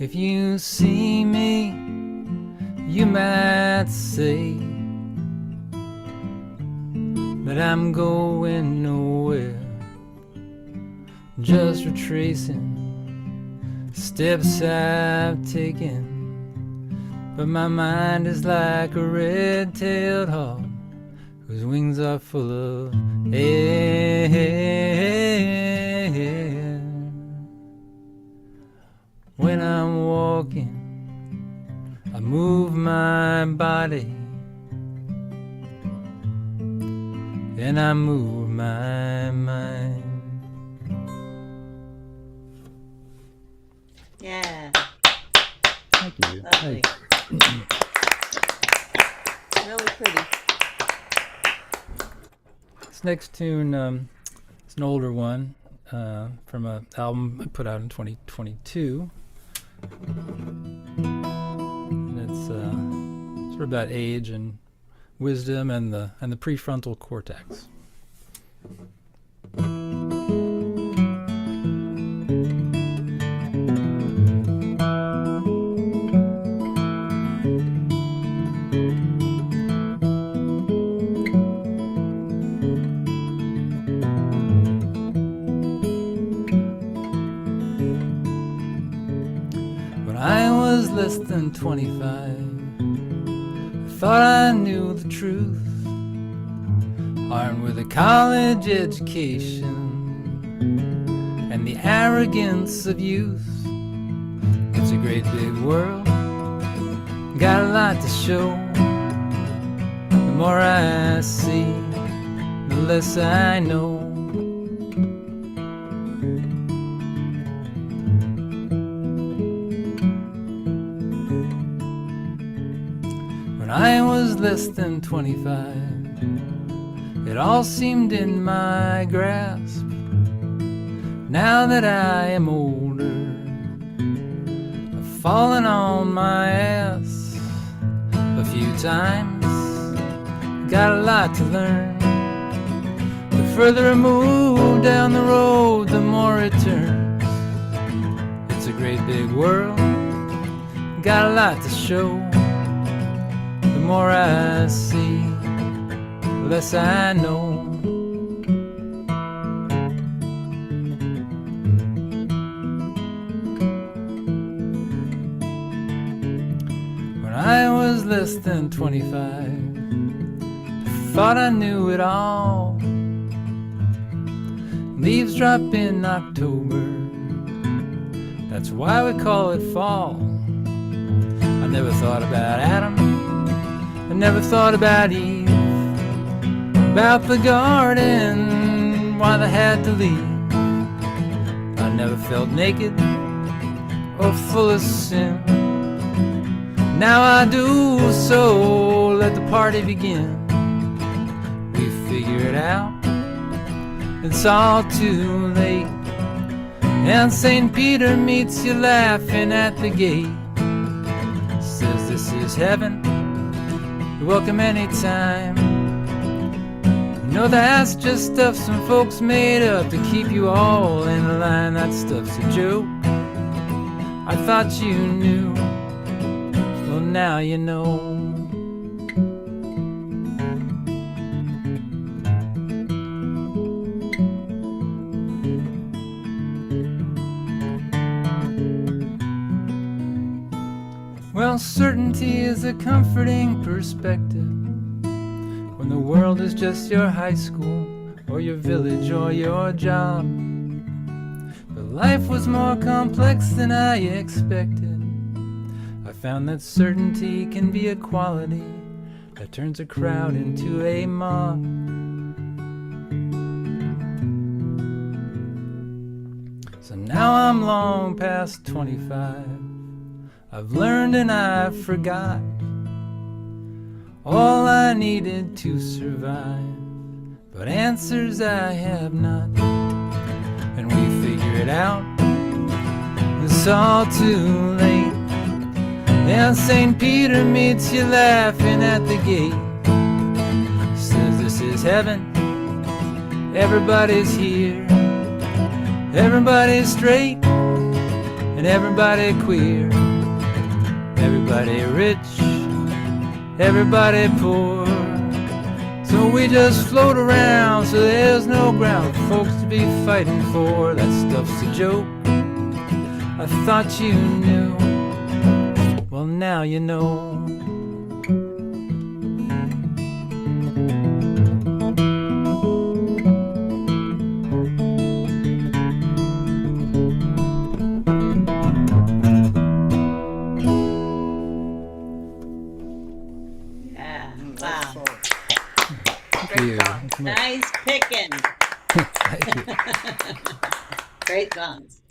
If you see me, you might say that I'm going nowhere, just retracing steps I've taken. But my mind is like a red-tailed hawk whose wings are full of air. When I'm walking, I move my body, and I move my mind. Yeah. Thank you. Lovely. Really pretty. This next tune is an older one from an album I put out in 2022. And it's sort of about age and wisdom and the prefrontal cortex. Less than 25, I thought I knew the truth. Armed with a college education and the arrogance of youth. It's a great big world, got a lot to show. The more I see, the less I know. I was less than 25. It all seemed in my grasp. Now that I am older, I've fallen on my ass a few times. Got a lot to learn. The further I move down the road, the more it turns. It's a great big world, got a lot to show. The more I see, the less I know. When I was less than 25, I thought I knew it all. Leaves drop in October, that's why we call it fall. I never thought about Adam, I never thought about Eve, about the garden, why they had to leave. I never felt naked or full of sin. Now I do, so let the party begin. We figure it out, it's all too late. And St. Peter meets you laughing at the gate. Says this is heaven, you're welcome anytime. You know that's just stuff some folks made up to keep you all in line. That stuff's a joke, I thought you knew. Well, now you know. Well, certainty is a comforting perspective when the world is just your high school or your village or your job. But life was more complex than I expected. I found that certainty can be a quality that turns a crowd into a mob. So now I'm long past 25. I've learned and I've forgot all I needed to survive, but answers I have not. And we figure it out, it's all too late. And St. Peter meets you laughing at the gate. Says this is heaven, everybody's here, everybody's straight, and and everybody queer, everybody rich, everybody poor. So we just float around, so there's no ground for folks to be fighting for. That stuff's a joke, I thought you knew. Well, now you know. Yeah. Wow. Thank you. Nice picking. Thank you. Great songs.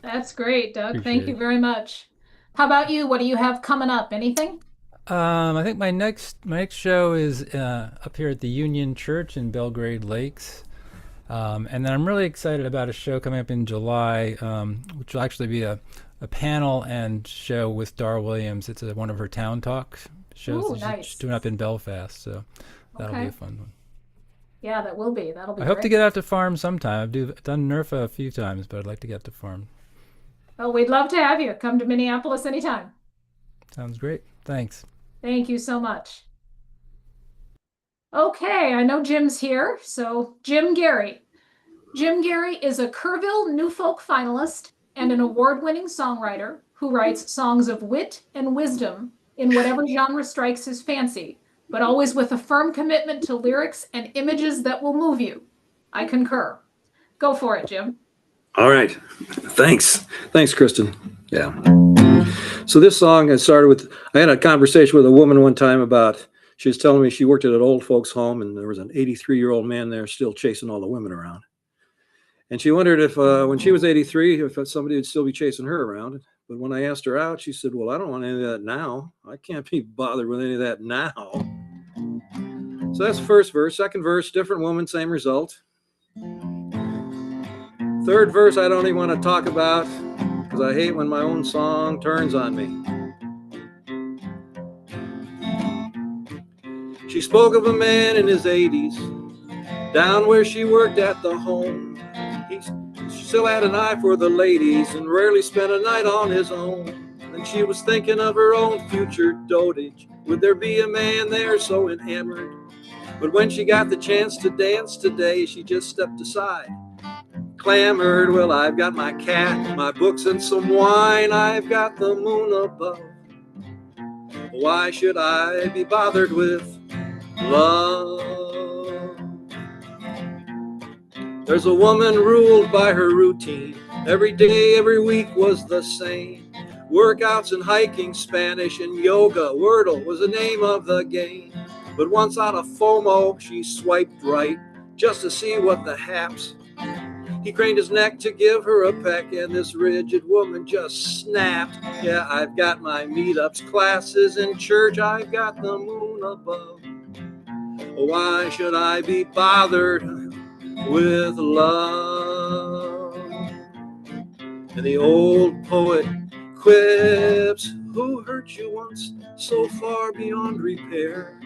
That's great, Doug. Thank Appreciate you it. very much. How about you? What do you have coming up? Anything? I think my next show is up here at the Union Church in Belgrade Lakes, and then I'm really excited about a show coming up in July, which will actually be a panel and show with Dar Williams. It's one of her Town Talk shows Ooh, that nice. she's doing up in Belfast, so that'll be Okay. a fun one. Yeah, that will be. That'll be I hope to great. get out to farm sometime. I've done NERFA a few times, but I'd like to get to farm. Well, we'd love to have you. Come to Minneapolis anytime. Sounds great. Thanks. Thank you so much. Okay, I know Jim's here. So Jim Gary. Jim Gary is a Kerrville New Folk finalist and an award-winning songwriter who writes songs of wit and wisdom in whatever genre strikes his fancy, but always with a firm commitment to lyrics and images that will move you. I concur. Go for it, Jim. All right. Thanks, Kristen. Yeah. So this song I started with, I had a conversation with a woman one time about, she was telling me she worked at an old folks home and there was an 83-year-old man there still chasing all the women around. And she wondered if when she was 83, if somebody would still be chasing her around. But when I asked her out, she said, well, I don't want any of that now. I can't be bothered with any of that now. So that's the first verse. Second verse, different woman, same result. Third verse, I don't even want to talk about because I hate when my own song turns on me. She spoke of a man in his 80s, down where she worked at the home. He still had an eye for the ladies and rarely spent a night on his own. And she was thinking of her own future dotage. Would there be a man there so enamored? But when she got the chance to dance today, she just stepped aside. Clamored, well, I've got my cat, my books, and some wine. I've got the moon above. Why should I be bothered with love? There's a woman ruled by her routine. Every day, every week was the same. Workouts and hiking, Spanish and yoga. Wordle was the name of the game. But once out of FOMO, she swiped right just to see what the haps. He craned his neck to give her a peck, and this rigid woman just snapped. Yeah, I've got my meetups, classes, and church. I've got the moon above. Why should I be bothered with love? And the old poet quips, who hurt you once so far beyond repair?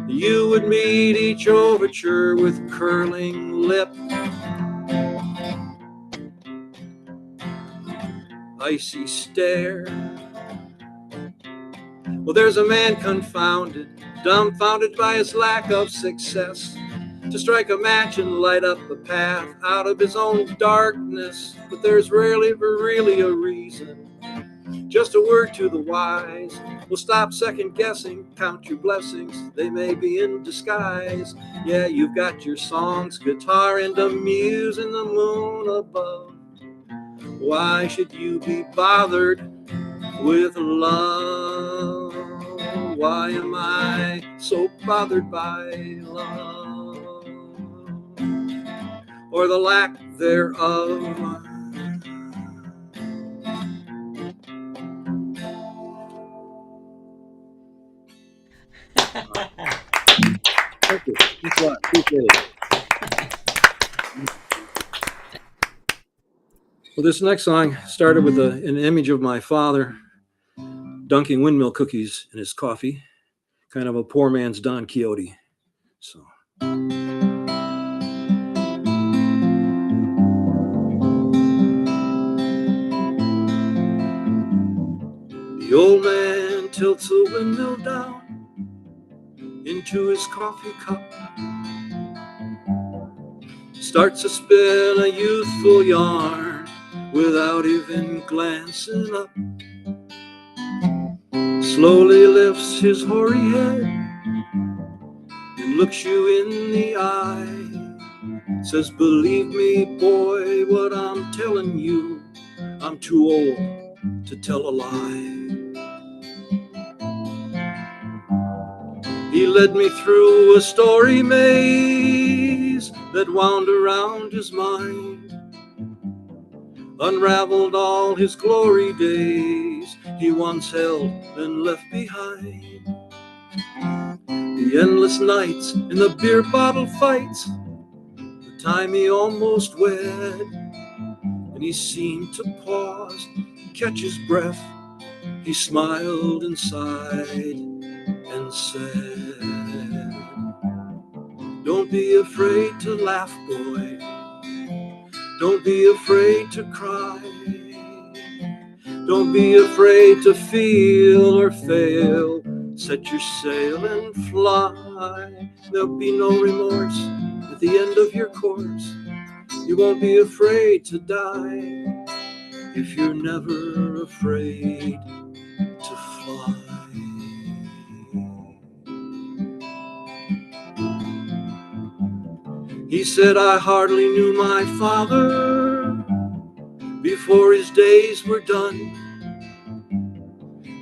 You would meet each overture with curling lip, icy stare. Well, there's a man confounded, dumbfounded by his lack of success, to strike a match and light up the path out of his own darkness. But there's rarely ever really a reason. Just a word to the wise. Well, stop second guessing, count your blessings. They may be in disguise. Yeah, you've got your songs, guitar, and a muse in the moon above. Why should you be bothered with love? Why am I so bothered by love? Or the lack thereof? Thank you. Thanks a lot. Appreciate it. Well, this next song started with an image of my father dunking windmill cookies in his coffee, kind of a poor man's Don Quixote. So. old man tilts the windmill down into his coffee cup, starts to spin a youthful yarn without even glancing up. Slowly lifts his hoary head and looks you in the eye. Says, believe me, boy, what I'm telling you, I'm too old to tell a lie. He led me through a story maze that wound around his mind, unraveled all his glory days he once held and left behind. The endless nights and the beer bottle fights, the time he almost wed, and he seemed to pause, catch his breath. He smiled inside and said, don't be afraid to laugh, boy. Don't be afraid to cry. Don't be afraid to feel or fail. Set your sail and fly. There'll be no remorse at the end of your course. You won't be afraid to die if you're never afraid to fly. He said, I hardly knew my father before his days were done.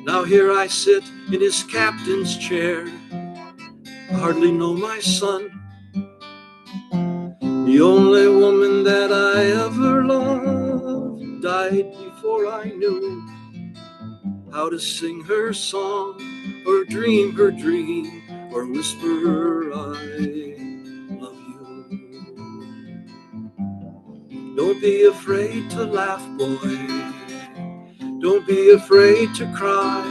Now here I sit in his captain's chair. I hardly know my son. The only woman that I ever loved died before I knew how to sing her song or dream her dream or whisper I love you. Don't be afraid to laugh, boy. Don't be afraid to cry.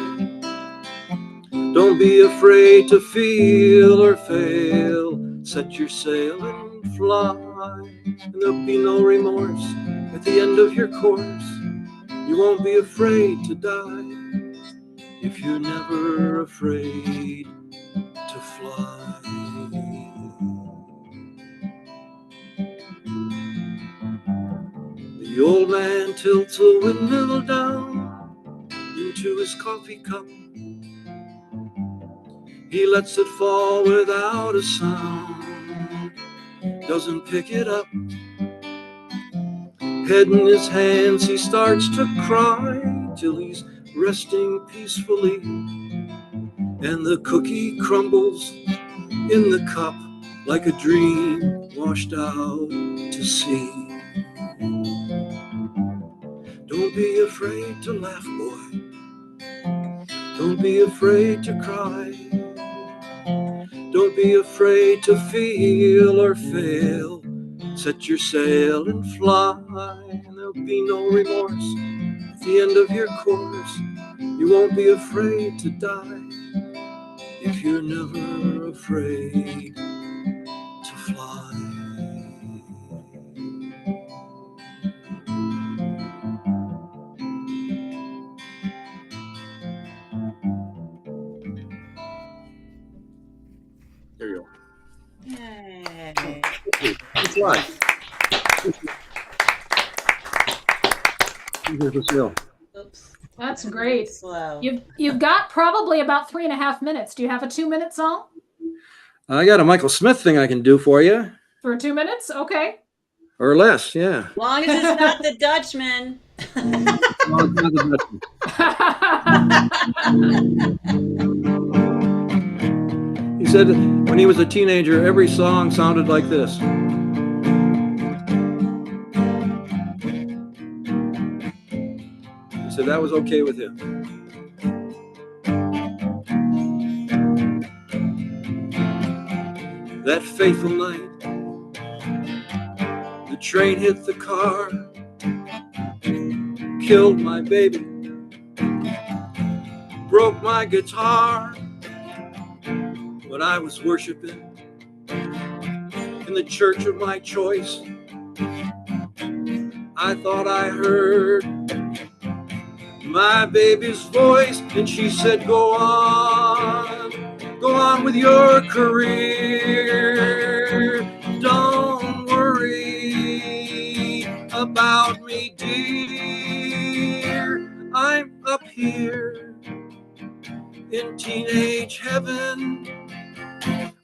Don't be afraid to feel or fail. Set your sail and fly, and there'll be no remorse at the end of your course. You won't be afraid to die if you're never afraid to fly. The old man tilts a windmill down into his coffee cup. He lets it fall without a sound, doesn't pick it up. Head in his hands, he starts to cry till he's resting peacefully, and the cookie crumbles in the cup like a dream washed out to sea. Don't be afraid to laugh, boy. Don't be afraid to cry. Don't be afraid to feel or fail. Set your sail and fly, and there'll be no remorse at the end of your course. You won't be afraid to die if you're never afraid to fly. There you go. Yay. It's live. Here's the seal. Oops. That's great. Slow. You've got probably about 3.5 minutes. Do you have a 2-minute song I got a Michael Smith thing I can do for you, for 2 minutes? Okay. or less, yeah. As long as it's not the Dutchman. Well, it's not the best. He said when he was a teenager, every song sounded like this. He said that was okay with him. That fateful night, the train hit the car, killed my baby, broke my guitar. When I was worshiping in the church of my choice, I thought I heard my baby's voice, and she said, go on with your career. Don't worry about me, dear. I'm up here in teenage heaven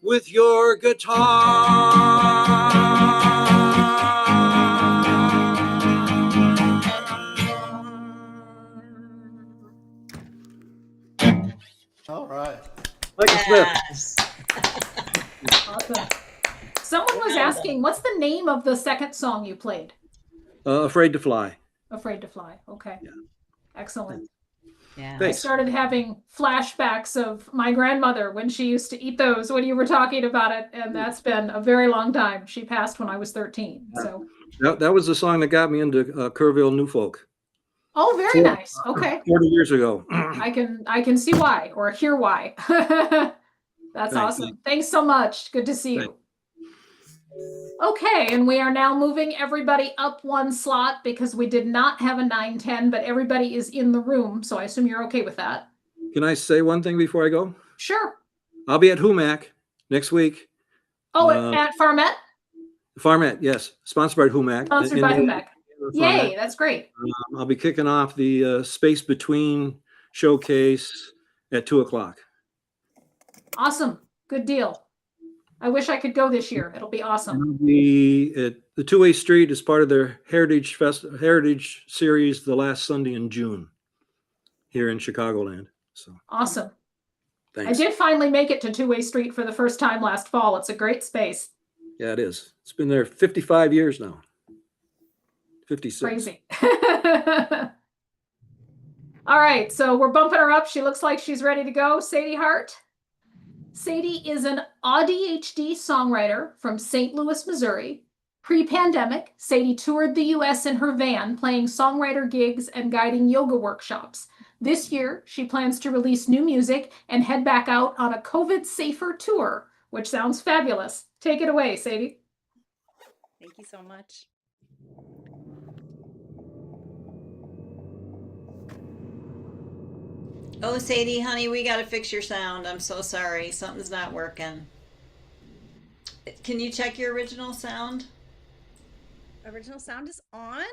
with your guitar. All right. Michael Smith. Yes. Awesome. Someone was asking, what's the name of the second song you played? Afraid to Fly. Afraid to Fly. Okay. Yeah. Excellent. Yeah. I Thanks. started having flashbacks of my grandmother when she used to eat those when you were talking about it, and that's been a very long time. She passed when I was 13. So. That was the song that got me into Kerrville New Folk. Oh, very nice. Okay. 40 years ago. I can see why or hear why. That's awesome. Thanks so much. Good to see you. Okay, and we are now moving everybody up one slot because we did not have a 9:10, but everybody is in the room, so I assume you're okay with that. Can I say one thing before I go? Sure. I'll be at Humac next week. Oh, at Farmette? Farmette, yes. Sponsored by Humac. Sponsored by Humac. Yay, that's great. I'll be kicking off the Space Between showcase at 2:00. Awesome. Good deal. I wish I could go this year. It'll be awesome. The Two-Way Street is part of their Heritage Series the last Sunday in June here in Chicagoland. So awesome. Thanks. I did finally make it to Two-Way Street for the first time last fall. It's a great space. Yeah, it is. It's been there 55 years now. 56. Crazy. All right, so we're bumping her up. She looks like she's ready to go. Sadie Hart. Sadie is an ADHD songwriter from St. Louis, Missouri. Pre-pandemic, Sadie toured the U.S. in her van, playing songwriter gigs and guiding yoga workshops. This year, she plans to release new music and head back out on a COVID-safer tour, which sounds fabulous. Take it away, Sadie. Thank you so much. Oh, Sadie, honey, we got to fix your sound. I'm so sorry. Something's not working. Can you check your original sound? Original sound is on?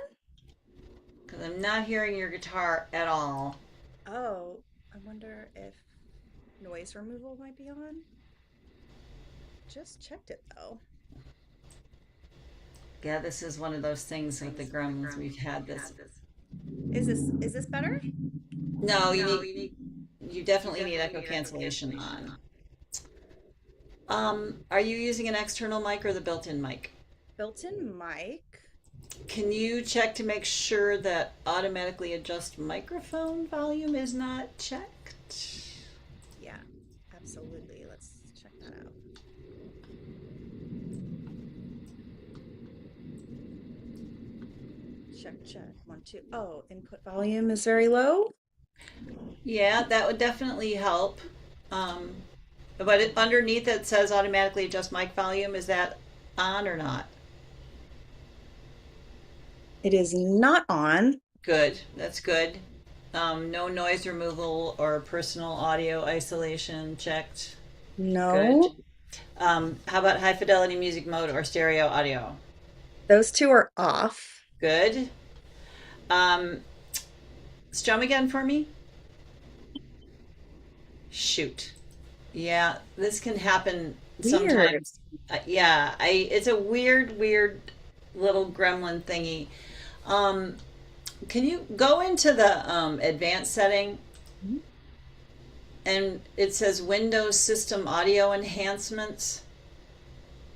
Because I'm not hearing your guitar at all. Oh, I wonder if noise removal might be on. Just checked it though. Yeah, this is one of those things with the gremlins. We've had this. Is this better? No, you definitely need echo cancellation on. Are you using an external mic or the built-in mic? Built-in mic. Can you check to make sure that automatically adjust microphone volume is not checked? Yeah, absolutely. Let's check that out. Check. 1, 2. Oh, input volume is very low. Yeah, that would definitely help. But underneath it says automatically adjust mic volume. Is that on or not? It is not on. Good. That's good. No noise removal or personal audio isolation checked. No. Good. How about high fidelity music mode or stereo audio? Those two are off. Good. Strum again for me. Shoot. Yeah, this can happen sometimes. Yeah, it's a weird little gremlin thingy. Can you go into the advanced setting? Mm-hmm. And it says Windows System Audio Enhancements.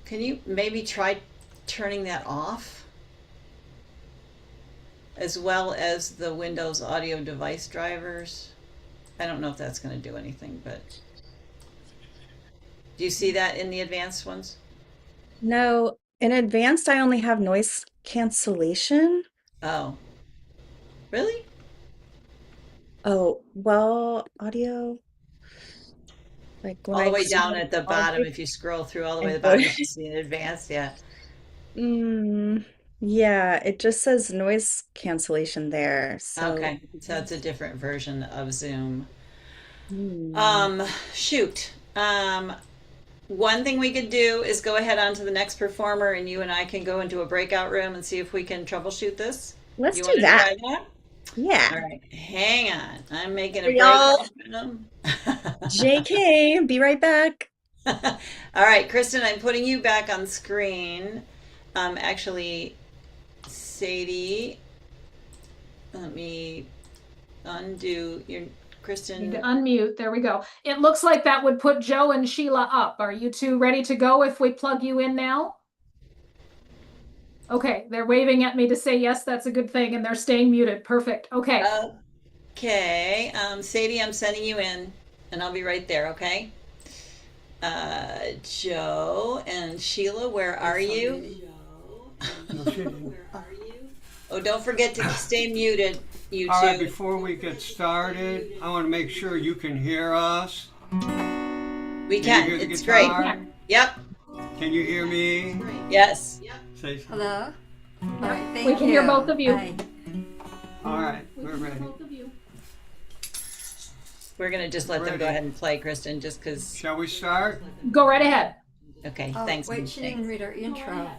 Can you maybe try turning that off? As well as the Windows Audio Device drivers. I don't know if that's going to do anything, but do you see that in the advanced ones? No, in advanced, I only have noise cancellation. Oh, really? Oh, well, audio. Like All the way down at the bottom, if you scroll through all the way to the bottom, you see in advanced, yeah. Yeah, it just says noise cancellation there. So, Okay, so it's a different version of Zoom. hmm. Shoot. One thing we could do is go ahead on to the next performer, and you and I can go into a breakout room and see if we can troubleshoot this. Let's You do want to that. try that? Yeah. All right, hang on. I'm making a Hey, y'all. breakout room. JK, be right back. All right, Kristen, I'm putting you back on screen. Actually, Sadie, let me undo your Need Kristen. to unmute. There we go. It looks like that would put Joe and Sheila up. Are you two ready to go if we plug you in now? Okay, they're waving at me to say yes, that's a good thing, and they're staying muted. Perfect. Okay. Okay, Sadie, I'm sending you in, and I'll be right there, okay? Joe and Sheila, where are you? Oh, don't forget to stay muted, you All right, two. before we get started, I want to make sure you can hear us. We Can can. you hear the It's great. guitar? Yep. Can you hear me? Yes. Say something. Hello? All right, thank We can hear both of you. Hi. All right, we're ready. We're gonna just let them go ahead and play, Kristen, just because. Shall we start? Go right ahead. Okay, Oh, thanks. wait, she didn't read our intro.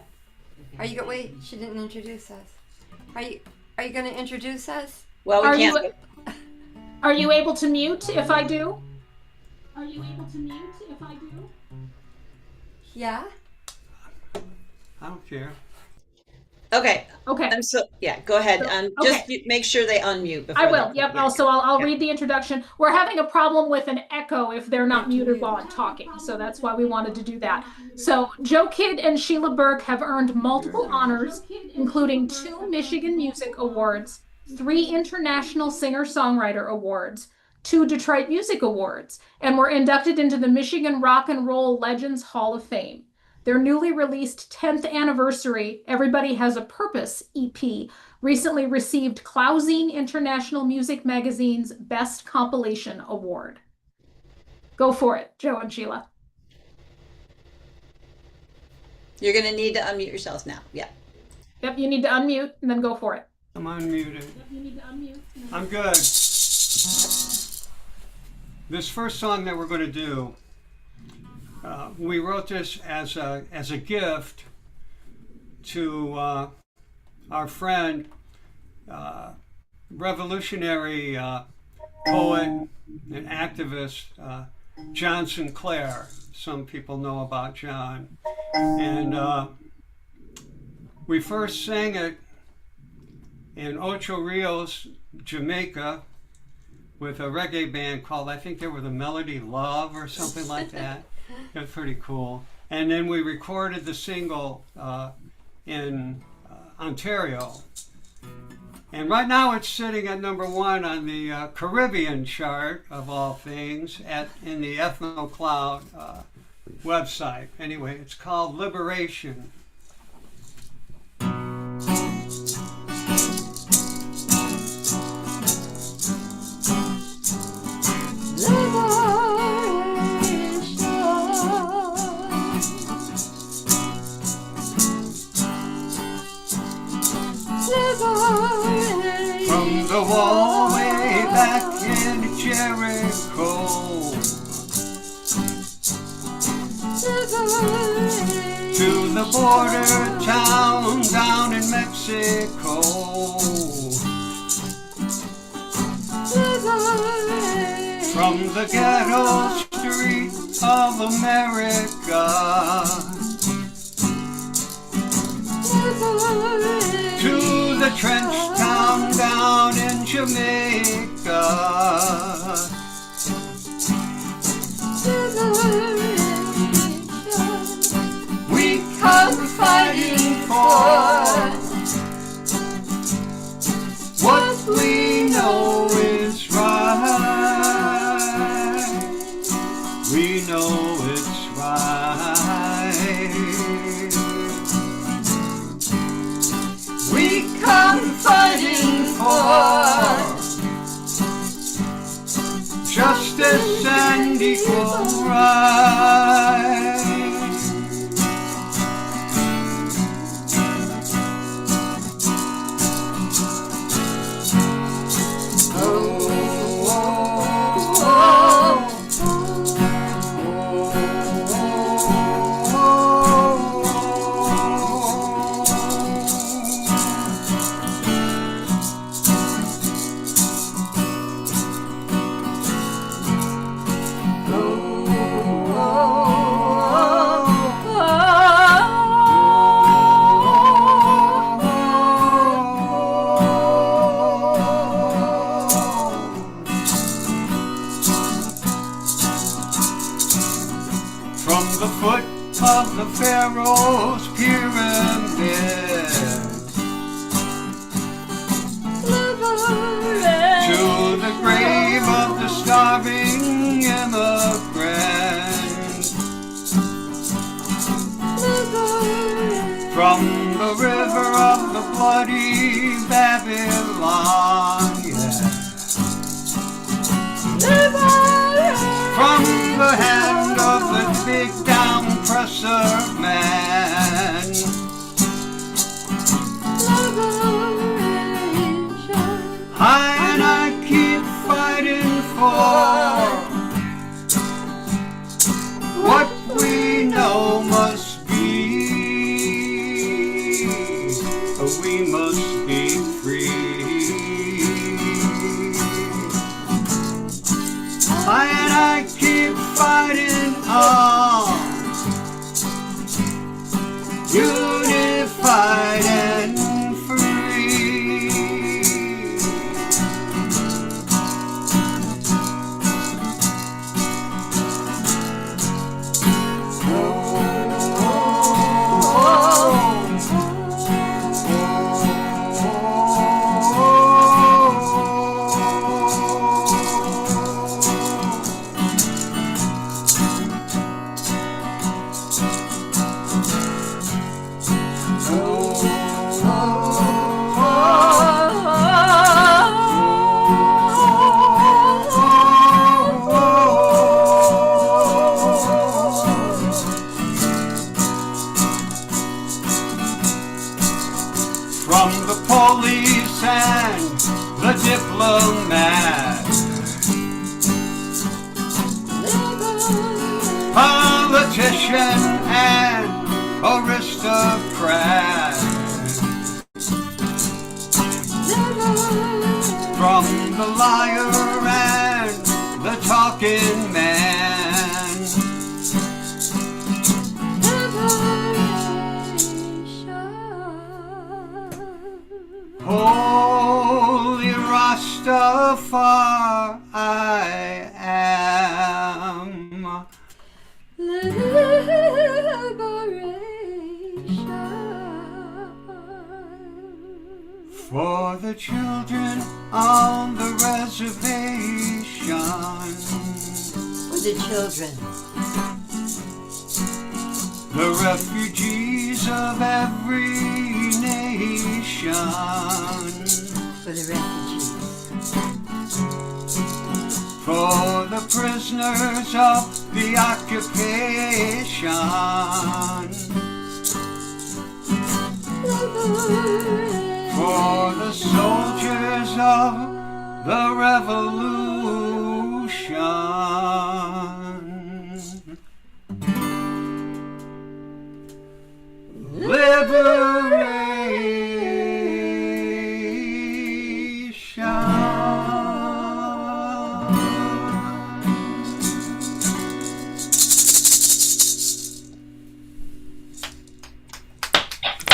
Are you wait, she didn't introduce us. Are you gonna introduce us? Well, Are we can't. Are you able to mute if I do? Are you able to mute if I do? Yeah? I don't care. Okay. Okay. Yeah, go ahead. Just okay. make sure they unmute before I will. they- Yep. yeah. Also, I'll Yeah. read the introduction. We're having a problem with an echo if they're not muted while I'm talking, so that's why we wanted to do that. So, Joe Kidd and Sheila Burke have earned multiple honors, including 2 Michigan Music Awards, 3 International Singer-Songwriter Awards, 2 Detroit Music Awards, and were inducted into the Michigan Rock and Roll Legends Hall of Fame. Their newly released 10th anniversary Everybody Has a Purpose EP recently received Clousine International Music Magazine's Best Compilation Award. Go for it, Joe and Sheila. You're gonna need to unmute yourselves now. Yeah. Yep, you need to unmute and then go for it. I'm unmuted. Yep, you need to unmute. I'm good. This first song that we're going to do, we wrote this as a gift to our friend, revolutionary poet and activist John Sinclair. Some people know about John. And we first sang it in Ocho Rios, Jamaica, with a reggae band called, I think they were the Melody Love or something like that. It was pretty cool. And then we recorded the single in Ontario. And right now it's sitting at #1 on the Caribbean chart, of all things, in the Ethno Cloud website. Anyway, it's called Liberation. From the wall way back in Jericho, to the border town down in Mexico, from the ghetto street of America, to the trench town down in Jamaica, we come fighting for what we know is right. We know it's right. We come fighting for justice and equal rights. Pharaoh's pyramids, to the grave of the starving immigrant, from the river of the bloody Babylon, yeah. From the hand of the big down presser man, and I keep fighting for what we know must be. We must be free. And I keep fighting on, unified and free. From the police and the diplomat, politician and aristocrat, from the liar and the talking man, holy Rastafari I am. For the children on the reservation, For the children. the refugees of every nation, For the refugees. for the prisoners of the occupation, for the soldiers of the revolution.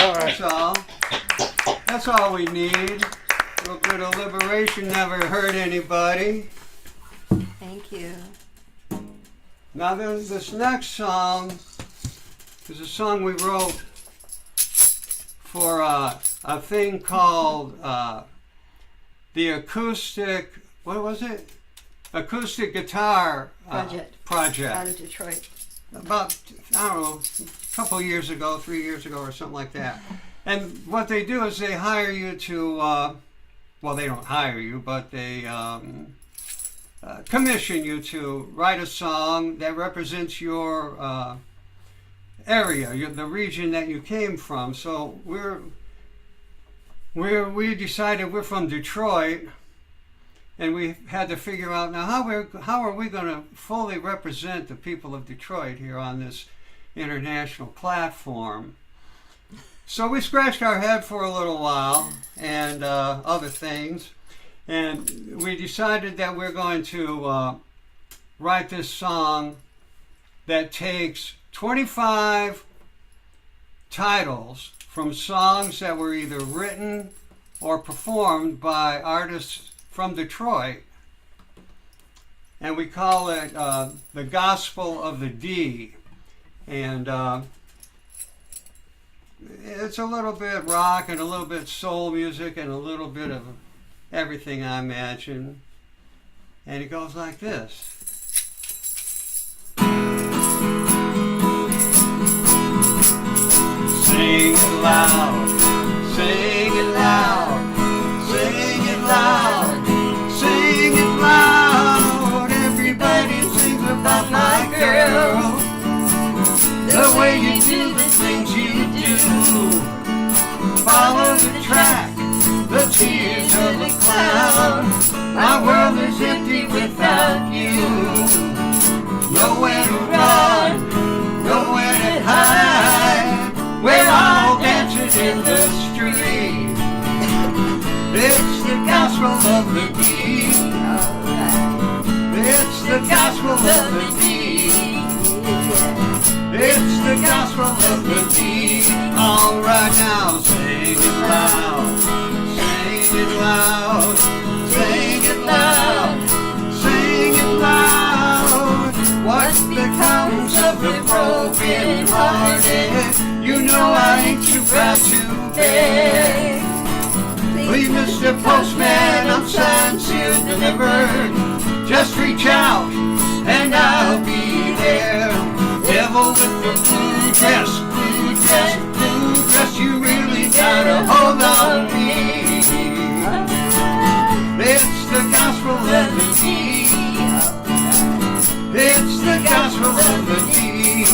That's all. That's all we need. A little bit of liberation never hurt anybody. Thank you. Now this next song is a song we wrote for a thing called the acoustic, what was it? Acoustic guitar project. Out of Detroit. About, I don't know, a couple years ago, 3 years ago or something like that. And what they do is they hire you to, well, they don't hire you, but they commission you to write a song that represents your area, the region that you came from. So we decided we're from Detroit, and we had to figure out now how are we going to fully represent the people of Detroit here on this international platform. So we scratched our head for a little while and other things, and we decided that we're going to write this song that takes 25 titles from songs that were either written or performed by artists from Detroit, and we call it the Gospel of the D. And it's a little bit rock and a little bit soul music and a little bit of everything, I imagine. And it goes like this. Sing it loud, sing it loud, sing it loud, sing it loud. Everybody sings about my girl. The way you do the things you do. Follow the track, the tears of the clown. My world is empty without you. Nowhere to run, nowhere to hide. We're all dancing in the street. It's the gospel of the beat. It's the gospel of the beat. It's the gospel of the beat. All right now, sing it loud, sing it loud, sing it loud, sing it loud. What becomes of the broken hearted? You know I ain't too proud to beg. Please, Mr. Postman, I'm signed, sealed, delivered. Just reach out and I'll be there. Devil with the blue dress, blue dress, blue dress. You really gotta hold on me. It's the gospel of the beat. It's the gospel of the beat.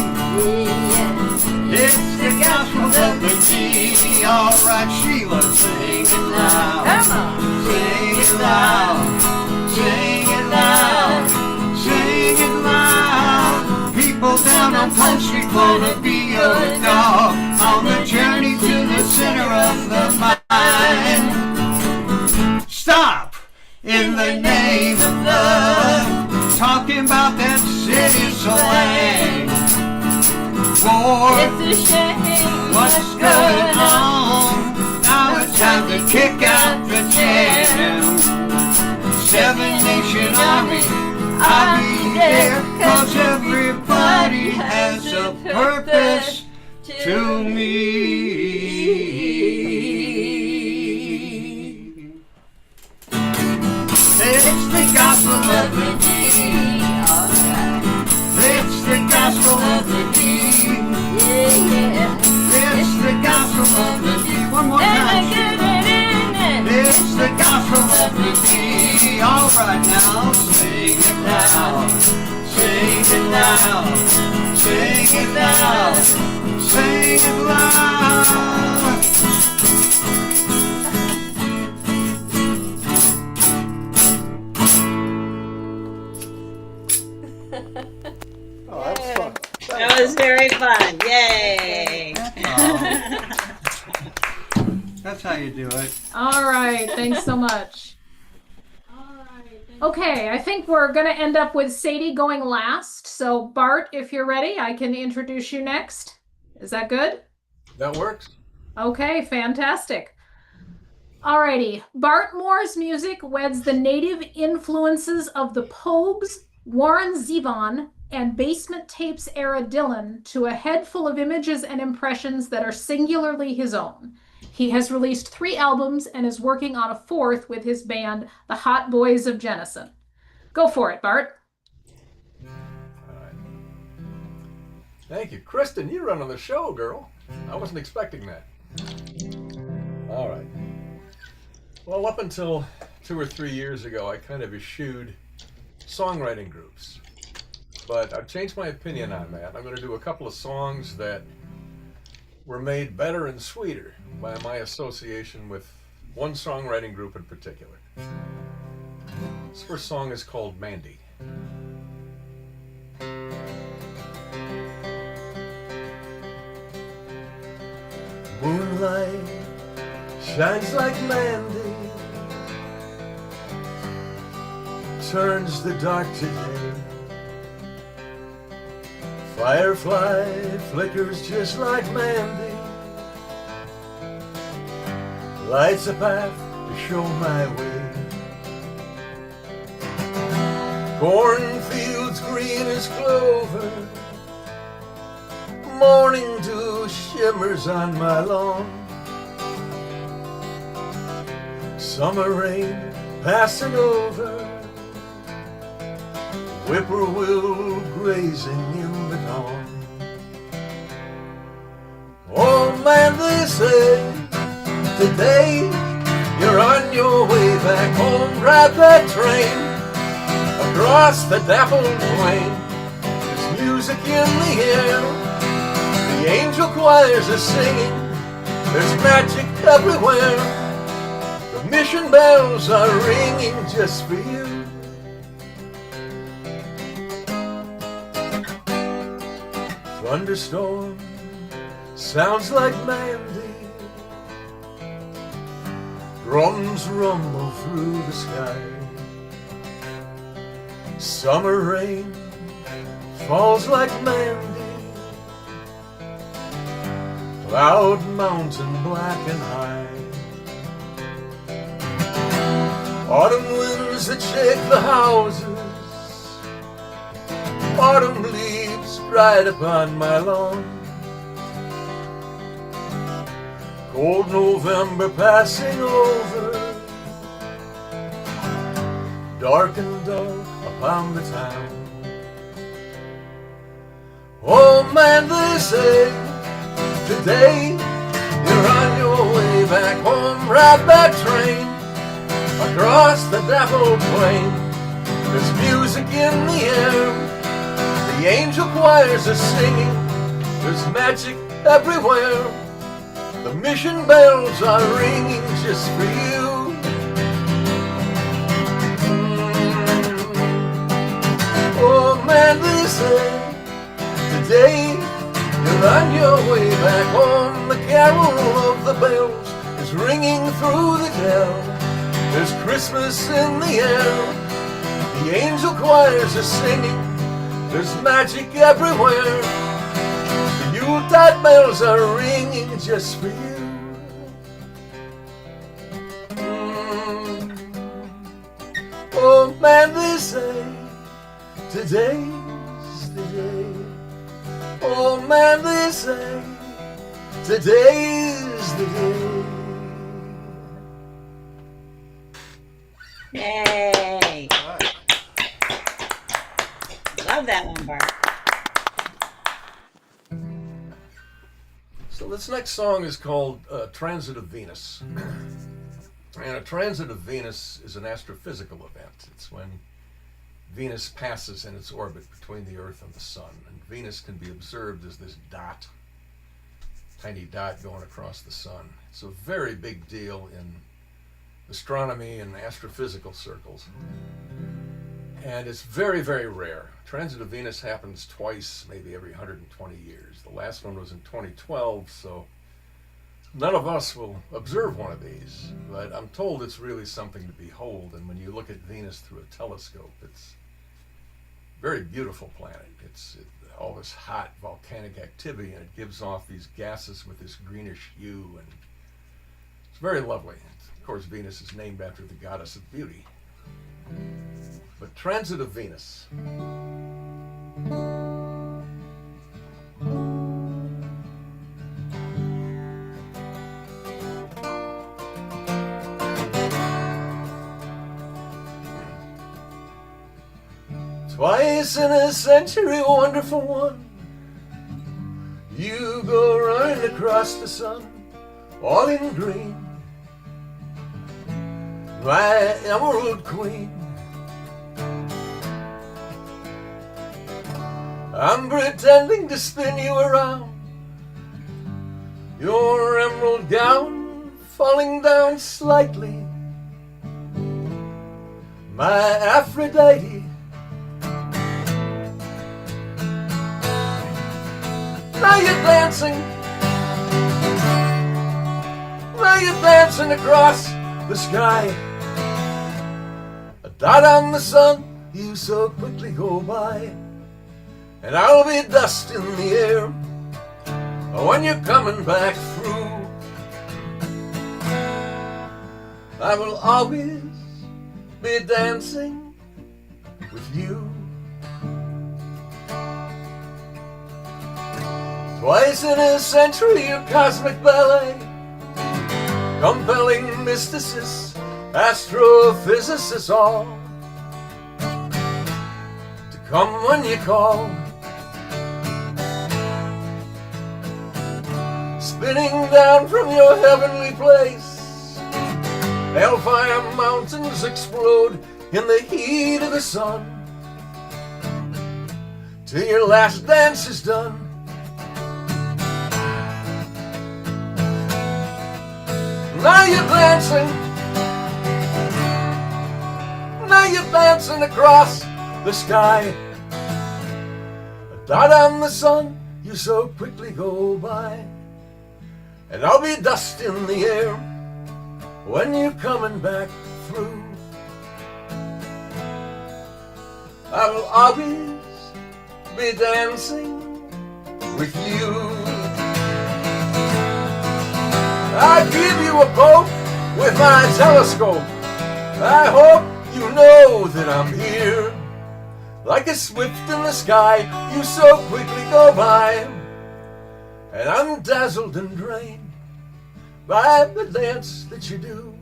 It's the gospel of the beat. All right, Sheila, sing it loud. Sing it loud. Sing it loud. Sing it loud. People down on Pine Street wanna be your dog on the journey to the center of the mind. Stop in the name of love. Talking about that city slang. War, it's a shame. What's going on? Now it's time to kick out the jam. Seven Nation Army, I'll be there, 'cause everybody has a purpose to me. It's the gospel of the beat. It's the gospel of the beat. It's the gospel of the beat. One more time. It's the gospel of the beat. All right now, sing it loud. Sing it loud. Sing it loud. Sing it loud. Oh, that was fun. That was very fun. Yay! That's how you do it. All right, thanks so much. Okay, I think we're going to end up with Sadie going last. So, Bart, if you're ready, I can introduce you next. Is that good? That works. Okay, fantastic. Alrighty, Bart Moore's music weds the native influences of the Pogues, Warren Zevon, and Basement Tapes era Dylan to a head full of images and impressions that are singularly his own. He has released 3 albums and is working on a 4th with his band, the Hot Boys of Jennison. Go for it, Bart. All right. Thank you. Kristen, you run on the show, girl. I wasn't expecting that. All right. Well, up until 2 or 3 years ago, I kind of eschewed songwriting groups. But I've changed my opinion on that. I'm going to do a couple of songs that were made better and sweeter by my association with one songwriting group in particular. This first song is called Mandy. Moonlight shines like Mandy, turns the dark to day. Firefly flickers just like Mandy, lights a path to show my way. Cornfields green as clover, morning dew shimmers on my lawn. Summer rain passing over, whippoorwill grazing in the dawn. Oh man, they say today you're on your way back home. Ride that train across the dappled plain. There's music in the air, the angel choirs are singing. There's magic everywhere, the mission bells are ringing just for you. Thunderstorm sounds like Mandy, drums rumble through the sky. Summer rain falls like Mandy, Cloud Mountain black and high. Autumn winds that shake the houses, autumn leaves dried upon my lawn. Cold November passing over, dark and dull upon the town. Oh man, they say today you're on your way back home. Ride that train across the dappled plain. There's music in the air, the angel choirs are singing. There's magic everywhere, the mission bells are ringing just for you. Oh man, they say today you're on your way back home. The carol of the bells is ringing through the dell. There's Christmas in the air, the angel choirs are singing. There's magic everywhere, the Yuletide bells are ringing just for you. Oh man, they say today's the day. Oh man, they say today's the day. Yay! Love that one, Bart. So this next song is called Transit of Venus. And a transit of Venus is an astrophysical event. It's when Venus passes in its orbit between the Earth and the Sun. And Venus can be observed as this dot, tiny dot going across the Sun. It's a very big deal in astronomy and astrophysical circles. And it's very, very rare. Transit of Venus happens twice, maybe every 120 years. The last one was in 2012, so none of us will observe one of these, but I'm told it's really something to behold. And when you look at Venus through a telescope, it's a very beautiful planet. It's all this hot volcanic activity, and it gives off these gases with this greenish hue, and it's very lovely. Of course, Venus is named after the goddess of beauty. But Transit of Venus. Twice in a century, wonderful one, you go running across the sun, all in green, my emerald queen. I'm pretending to spin you around, your emerald gown falling down slightly, my Aphrodite. Now you're dancing across the sky, a dot on the sun, you so quickly go by, and I'll be dust in the air when you're coming back through. I will always be dancing with you. Twice in a century of cosmic ballet, compelling mysticists, astrophysicists all to come when you call. Spinning down from your heavenly place, hellfire mountains explode in the heat of the sun, till your last dance is done. Now you're dancing, now you're dancing across the sky. A dot on the sun, you so quickly go by. And I'll be dust in the air when you're coming back through. I will always be dancing with you. I give you a poke with my telescope. I hope you know that I'm here. Like a swift in the sky, you so quickly go by. And I'm dazzled and drained by the dance that you do.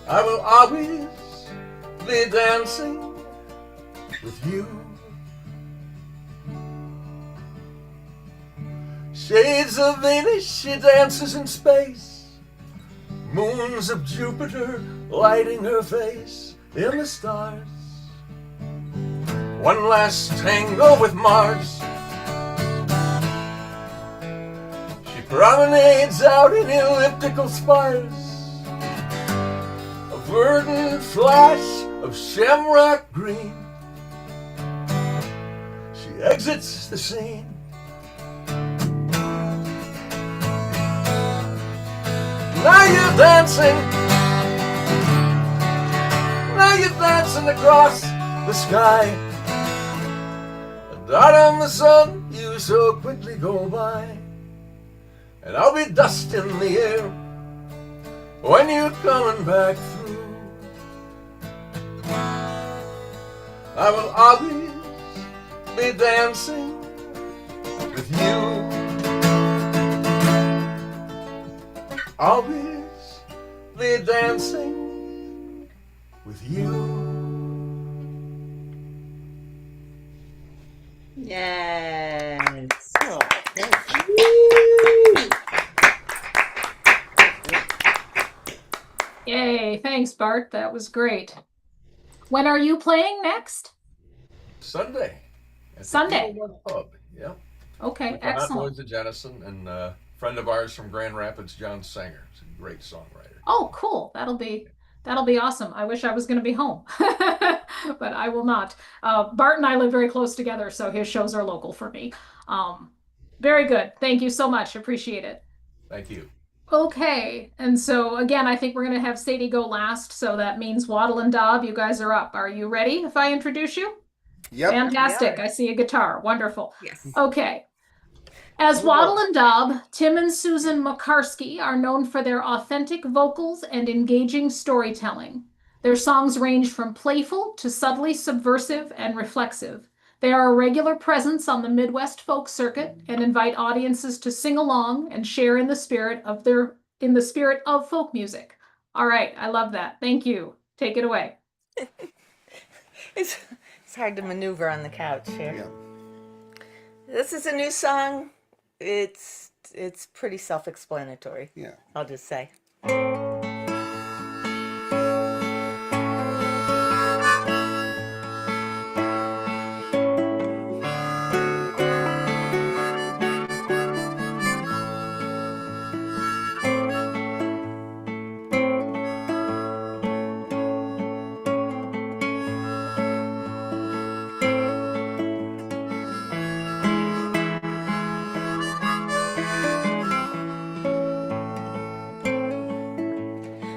I will always be dancing with you. Shades of Venus, she dances in space. Moons of Jupiter lighting her face in the stars. One last tango with Mars. She promenades out in elliptical spires. A verdant flash of shamrock green. She exits the scene. Now you're dancing. Now you're dancing across the sky. A dot on the sun, you so quickly go by. And I'll be dust in the air when you're coming back through. I will always be dancing with you. Always be dancing with you. Yes. Oh, Yay, thanks, Bart. That was great. When are you playing next? Sunday. At Sunday. The Eagle Pub. Yeah. Okay, With the Hot excellent. Boys of Jennison and a friend of ours from Grand Rapids, John Sanger. He's a great songwriter. Oh, cool. That'll be awesome. I wish I was going to be home, but I will not. Bart and I live very close together, so his shows are local for me. Very good. Thank you so much. Appreciate it. Thank you. Okay, and so again, I think we're going to have Sadie go last, so that means Wattle and Daub, you guys are up. Are you ready if I introduce you? Yep. Fantastic. I see a guitar. Wonderful. Yes. Okay. As Wattle and Daub, Tim and Susan Makarski are known for their authentic vocals and engaging storytelling. Their songs range from playful to subtly subversive and reflexive. They are a regular presence on the Midwest folk circuit and invite audiences to sing along and share in the spirit of folk music. All right, I love that. Thank you. Take it away. It's hard to maneuver on the couch here. This is a new song. It's pretty self-explanatory. Yeah. I'll just say.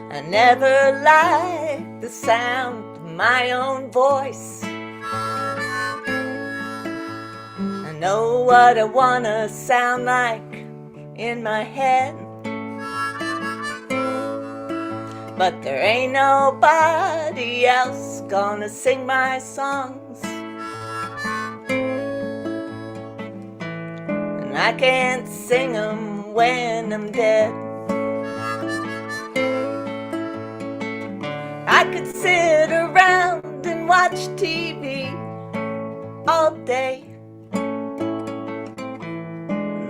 I never liked the sound of my own voice. I know what I wanna sound like in my head, but there ain't nobody else gonna sing my songs. I can't sing 'em when I'm dead. I could sit around and watch TV all day,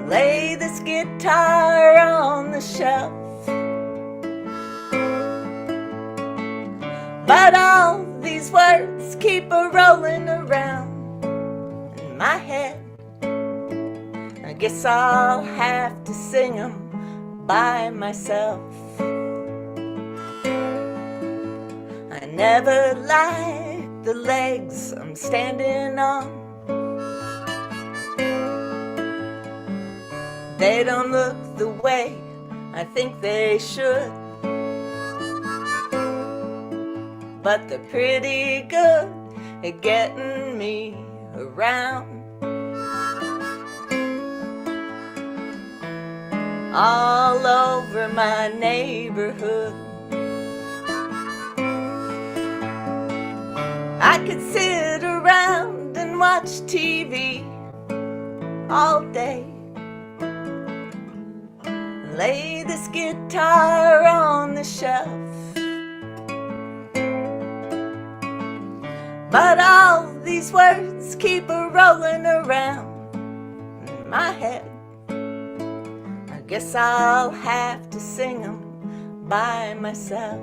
lay this guitar on the shelf. But all these words keep a-rolling around in my head. I guess I'll have to sing 'em by myself. I never liked the legs I'm standing on. They don't look the way I think they should, but they're pretty good at getting me around. All over my neighborhood, I could sit around and watch TV all day, lay this guitar on the shelf. But all these words keep a-rolling around in my head. I guess I'll have to sing 'em by myself.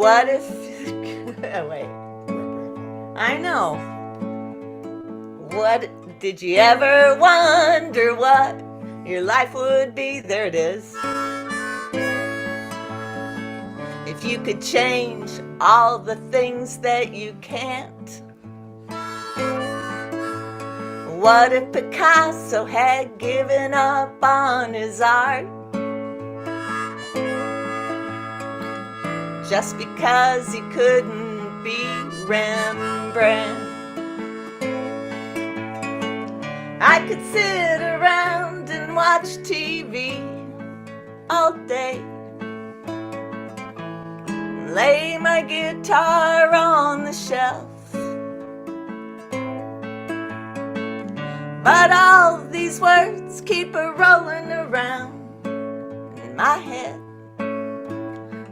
What if... wait. I know. What... Did you ever wonder what your life would be? There it is. If you could change all the things that you can't. What if Picasso had given up on his art? Just because he couldn't be Rembrandt. I could sit around and watch TV all day, lay my guitar on the shelf. But all these words keep a-rolling around in my head.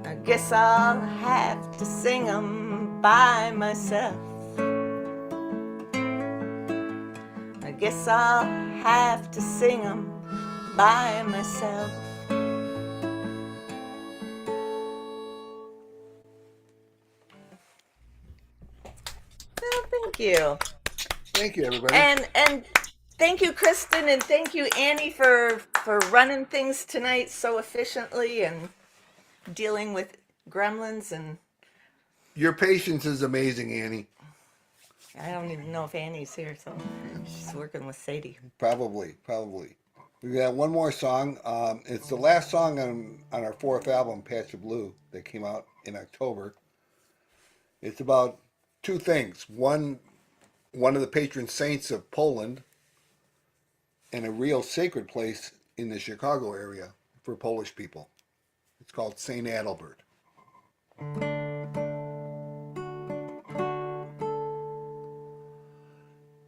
I guess I'll have to sing 'em by myself. I guess I'll have to sing 'em by myself. Well, thank you. Thank you, everybody. And thank you, Kristen, and thank you, Annie, for running things tonight so efficiently and dealing with gremlins. And Your patience is amazing, Annie. I don't even know if Annie's here, so she's working with Sadie. Probably. We got one more song. It's the last song on our fourth album, Patch of Blue, that came out in October. It's about two things. One of the patron saints of Poland, and a real sacred place in the Chicago area for Polish people. It's called St. Adalbert.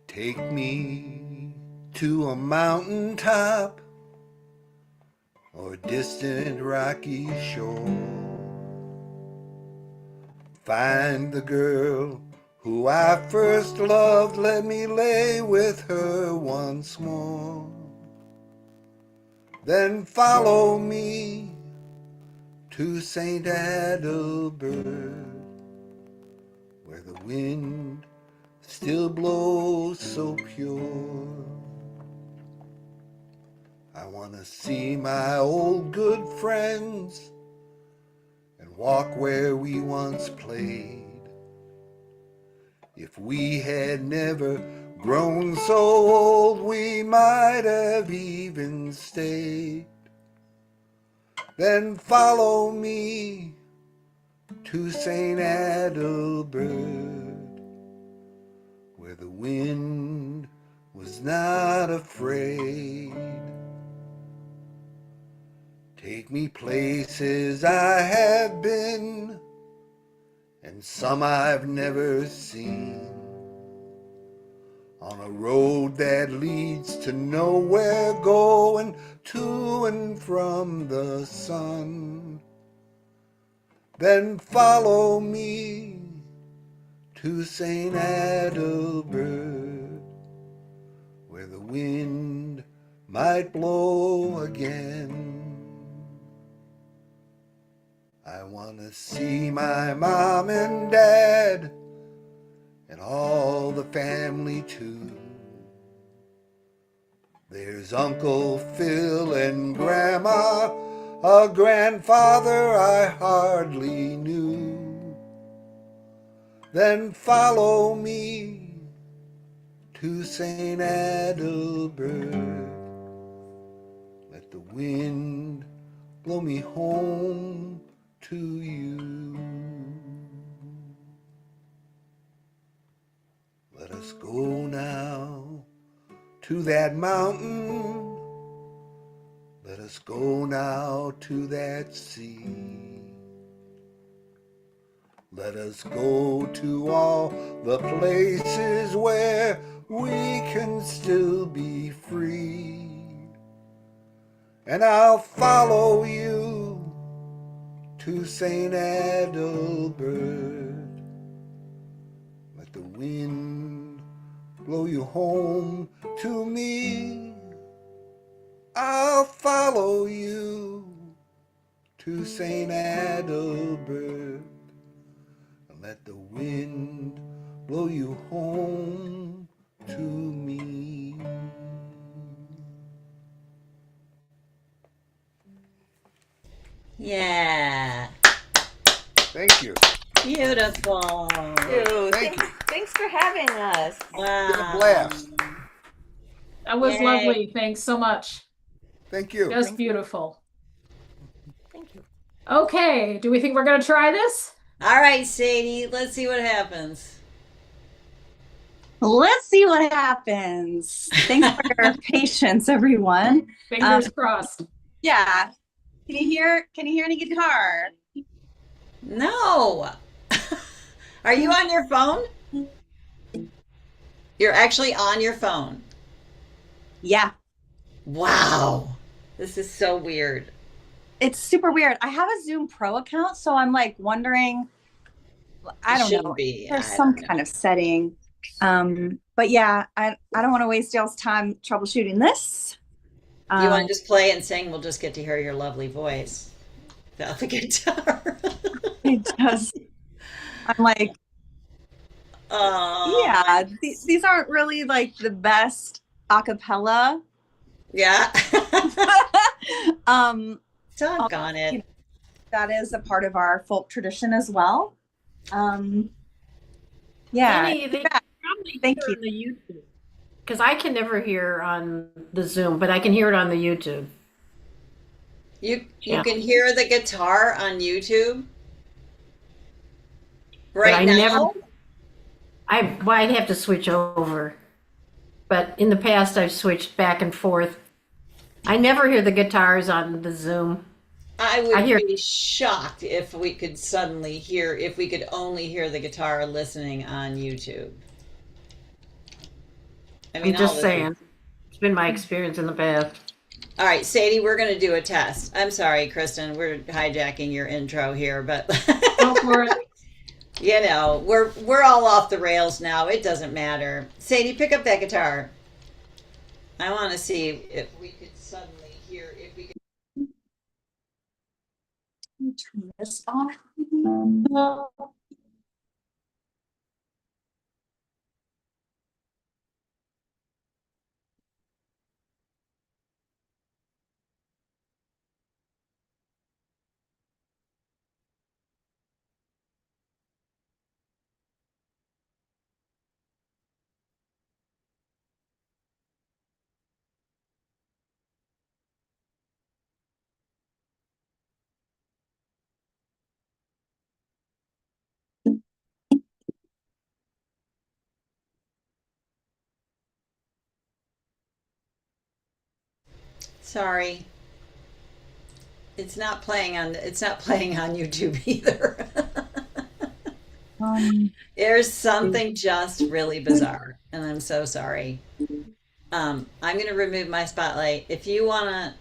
Take me to a mountain top or distant rocky shore. Find the girl who I first loved, let me lay with her once more. Then follow me to St. Adalbert, where the wind still blows so pure. I want to see my old good friends and walk where we once played. If we had never grown so old, we might have even stayed. Then follow me to St. Adalbert, where the wind was not afraid. Take me places I have been, and some I've never seen, on a road that leads to nowhere, going to and from the sun. Then follow me to St. Adalbert, where the wind might blow again. I want to see my mom and dad, and all the family too. There's Uncle Phil and Grandma, a grandfather I hardly knew. Then follow me to St. Adalbert. Let the wind blow me home to you. Let us go now to that mountain. Let us go now to that sea. Let us go to all the places where we can still be free. And I'll follow you to St. Adalbert. Let the wind blow you home to me. I'll follow you to St. Adalbert. Let the wind blow you home to me. Yeah. Thank you. Beautiful. Thank you. Thanks for having us. Wow. It's been a blast. That was Yay. lovely. Thanks so much. Thank you. Just beautiful. Thank you. Okay, do we think we're going to try this? All right, Sadie, let's see what happens. Let's see what happens. Thanks for your patience, everyone. Fingers crossed. Yeah. Can you hear any guitar? No. Are you on your phone? You're actually on your phone. Yeah. Wow. This is so weird. It's super weird. I have a Zoom Pro account, so I'm like wondering, I don't know. There's some kind of setting. But yeah, I don't want to waste y'all's time troubleshooting this. You want to just play and sing? We'll just get to hear your lovely voice without the guitar. It does. I'm like, yeah, these aren't really like the best a cappella. Yeah. Doggone it. You know, that is a part of our folk tradition as well. Yeah. Maybe they probably Thank hear on the YouTube, because I can never hear on the Zoom, but I can hear it on the YouTube. You can hear the guitar on YouTube right now? I'd have to switch over. But in the past, I've switched back and forth. I never hear the guitars on the Zoom. I would be shocked if we could only hear the guitar listening on YouTube. I mean, I'm just saying. It's been my experience in the past. All right, Sadie, we're going to do a test. I'm sorry, Kristen, we're hijacking your intro here, but go for it. You know, we're all off the rails now. It doesn't matter. Sadie, pick up that guitar. I want to see if we could suddenly hear Turn this off. Sorry. It's not playing on YouTube either. There's something just really bizarre, and I'm so sorry. I'm going to remove my spotlight. If you want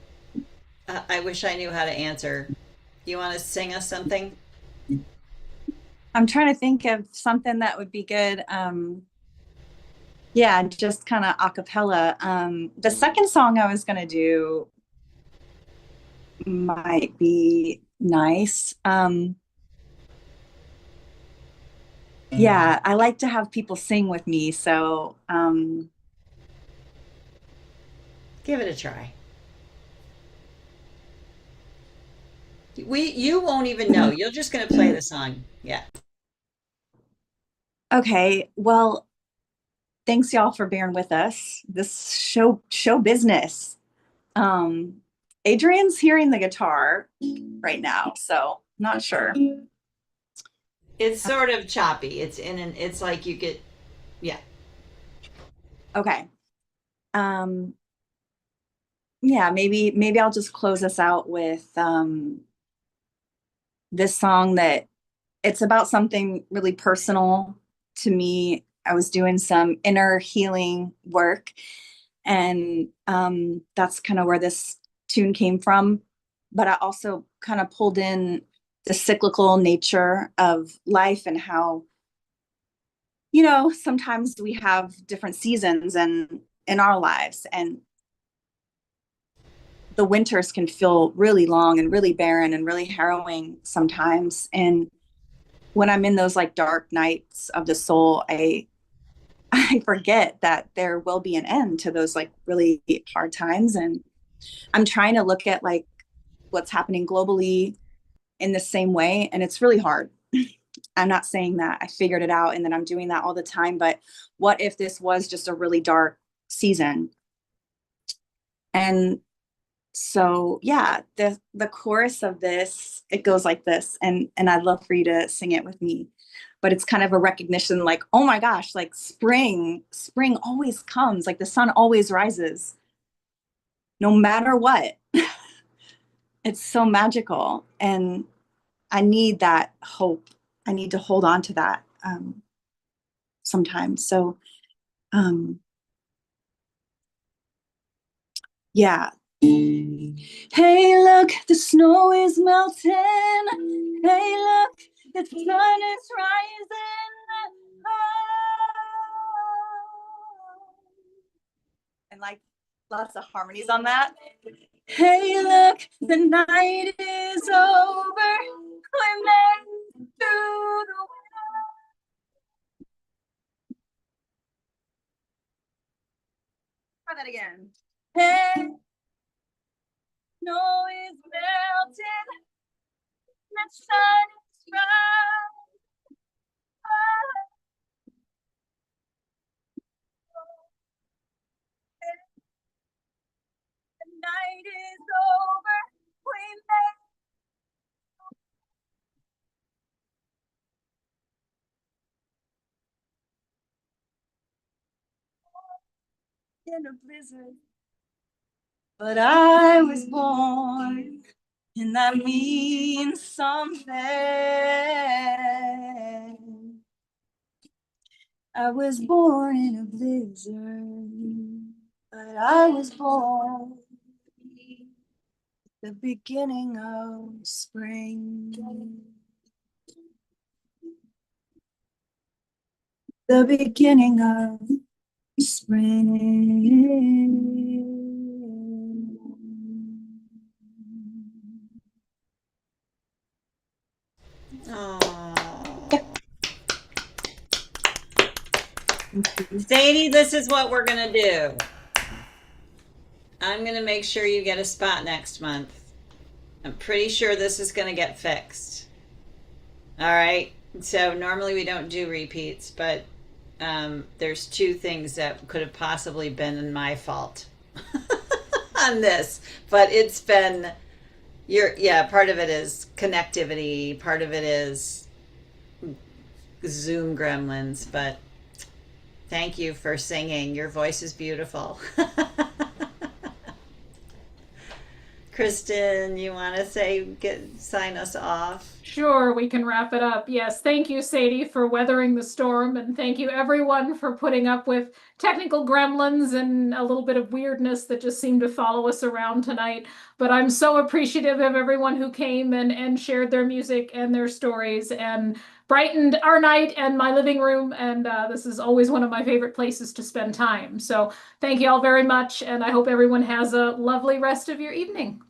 to, I wish I knew how to answer. You want to sing us something? I'm trying to think of something that would be good. Yeah, just kind of a cappella. The second song I was going to do might be nice. Yeah, I like to have people sing with me, so Give it a try. You won't even know. You're just going to play the song. Yeah. okay. Well, thanks y'all for bearing with us. This show business. Adrian's hearing the guitar right now, so not sure. It's sort of choppy. It's like you get, yeah. Okay. Yeah, maybe I'll just close us out with this song that it's about something really personal to me. I was doing some inner healing work, and that's kind of where this tune came from. But I also kind of pulled in the cyclical nature of life and how, sometimes we have different seasons in our lives, and the winters can feel really long and really barren and really harrowing sometimes. And when I'm in those like dark nights of the soul, I forget that there will be an end to those like really hard times. And I'm trying to look at like what's happening globally in the same way. And it's really hard. I'm not saying that I figured it out and that I'm doing that all the time, but what if this was just a really dark season? And so yeah, the chorus of this, it goes like this, and I'd love for you to sing it with me. But it's kind of a recognition like, oh my gosh, like spring always comes, like the sun always rises, no matter what. It's so magical, and I need that hope. I need to hold on to that sometimes. So yeah. Hey, look, the snow is melting. Hey, look, the sun is rising. And like lots of harmonies on that. Hey, look, the night is over. We're made through the winter. Try that again. Hey, snow is melting. The sun is rising. The night is over. We made in a blizzard. But I was born, and that means something. I was born in a blizzard, but I was born the beginning of spring. The beginning of spring. Sadie, this is what we're going to do. I'm going to make sure you get a spot next month. I'm pretty sure this is going to get fixed. All right. So normally we don't do repeats, but there's two things that could have possibly been my fault on this. But it's been, part of it is connectivity. Part of it is Zoom gremlins, but thank you for singing. Your voice is beautiful. Kristen, you want to sign us off? Sure, we can wrap it up. Yes, thank you, Sadie, for weathering the storm, and thank you everyone for putting up with technical gremlins and a little bit of weirdness that just seemed to follow us around tonight. But I'm so appreciative of everyone who came and shared their music and their stories and brightened our night and my living room. And this is always one of my favorite places to spend time. So thank you all very much, and I hope everyone has a lovely rest of your evening.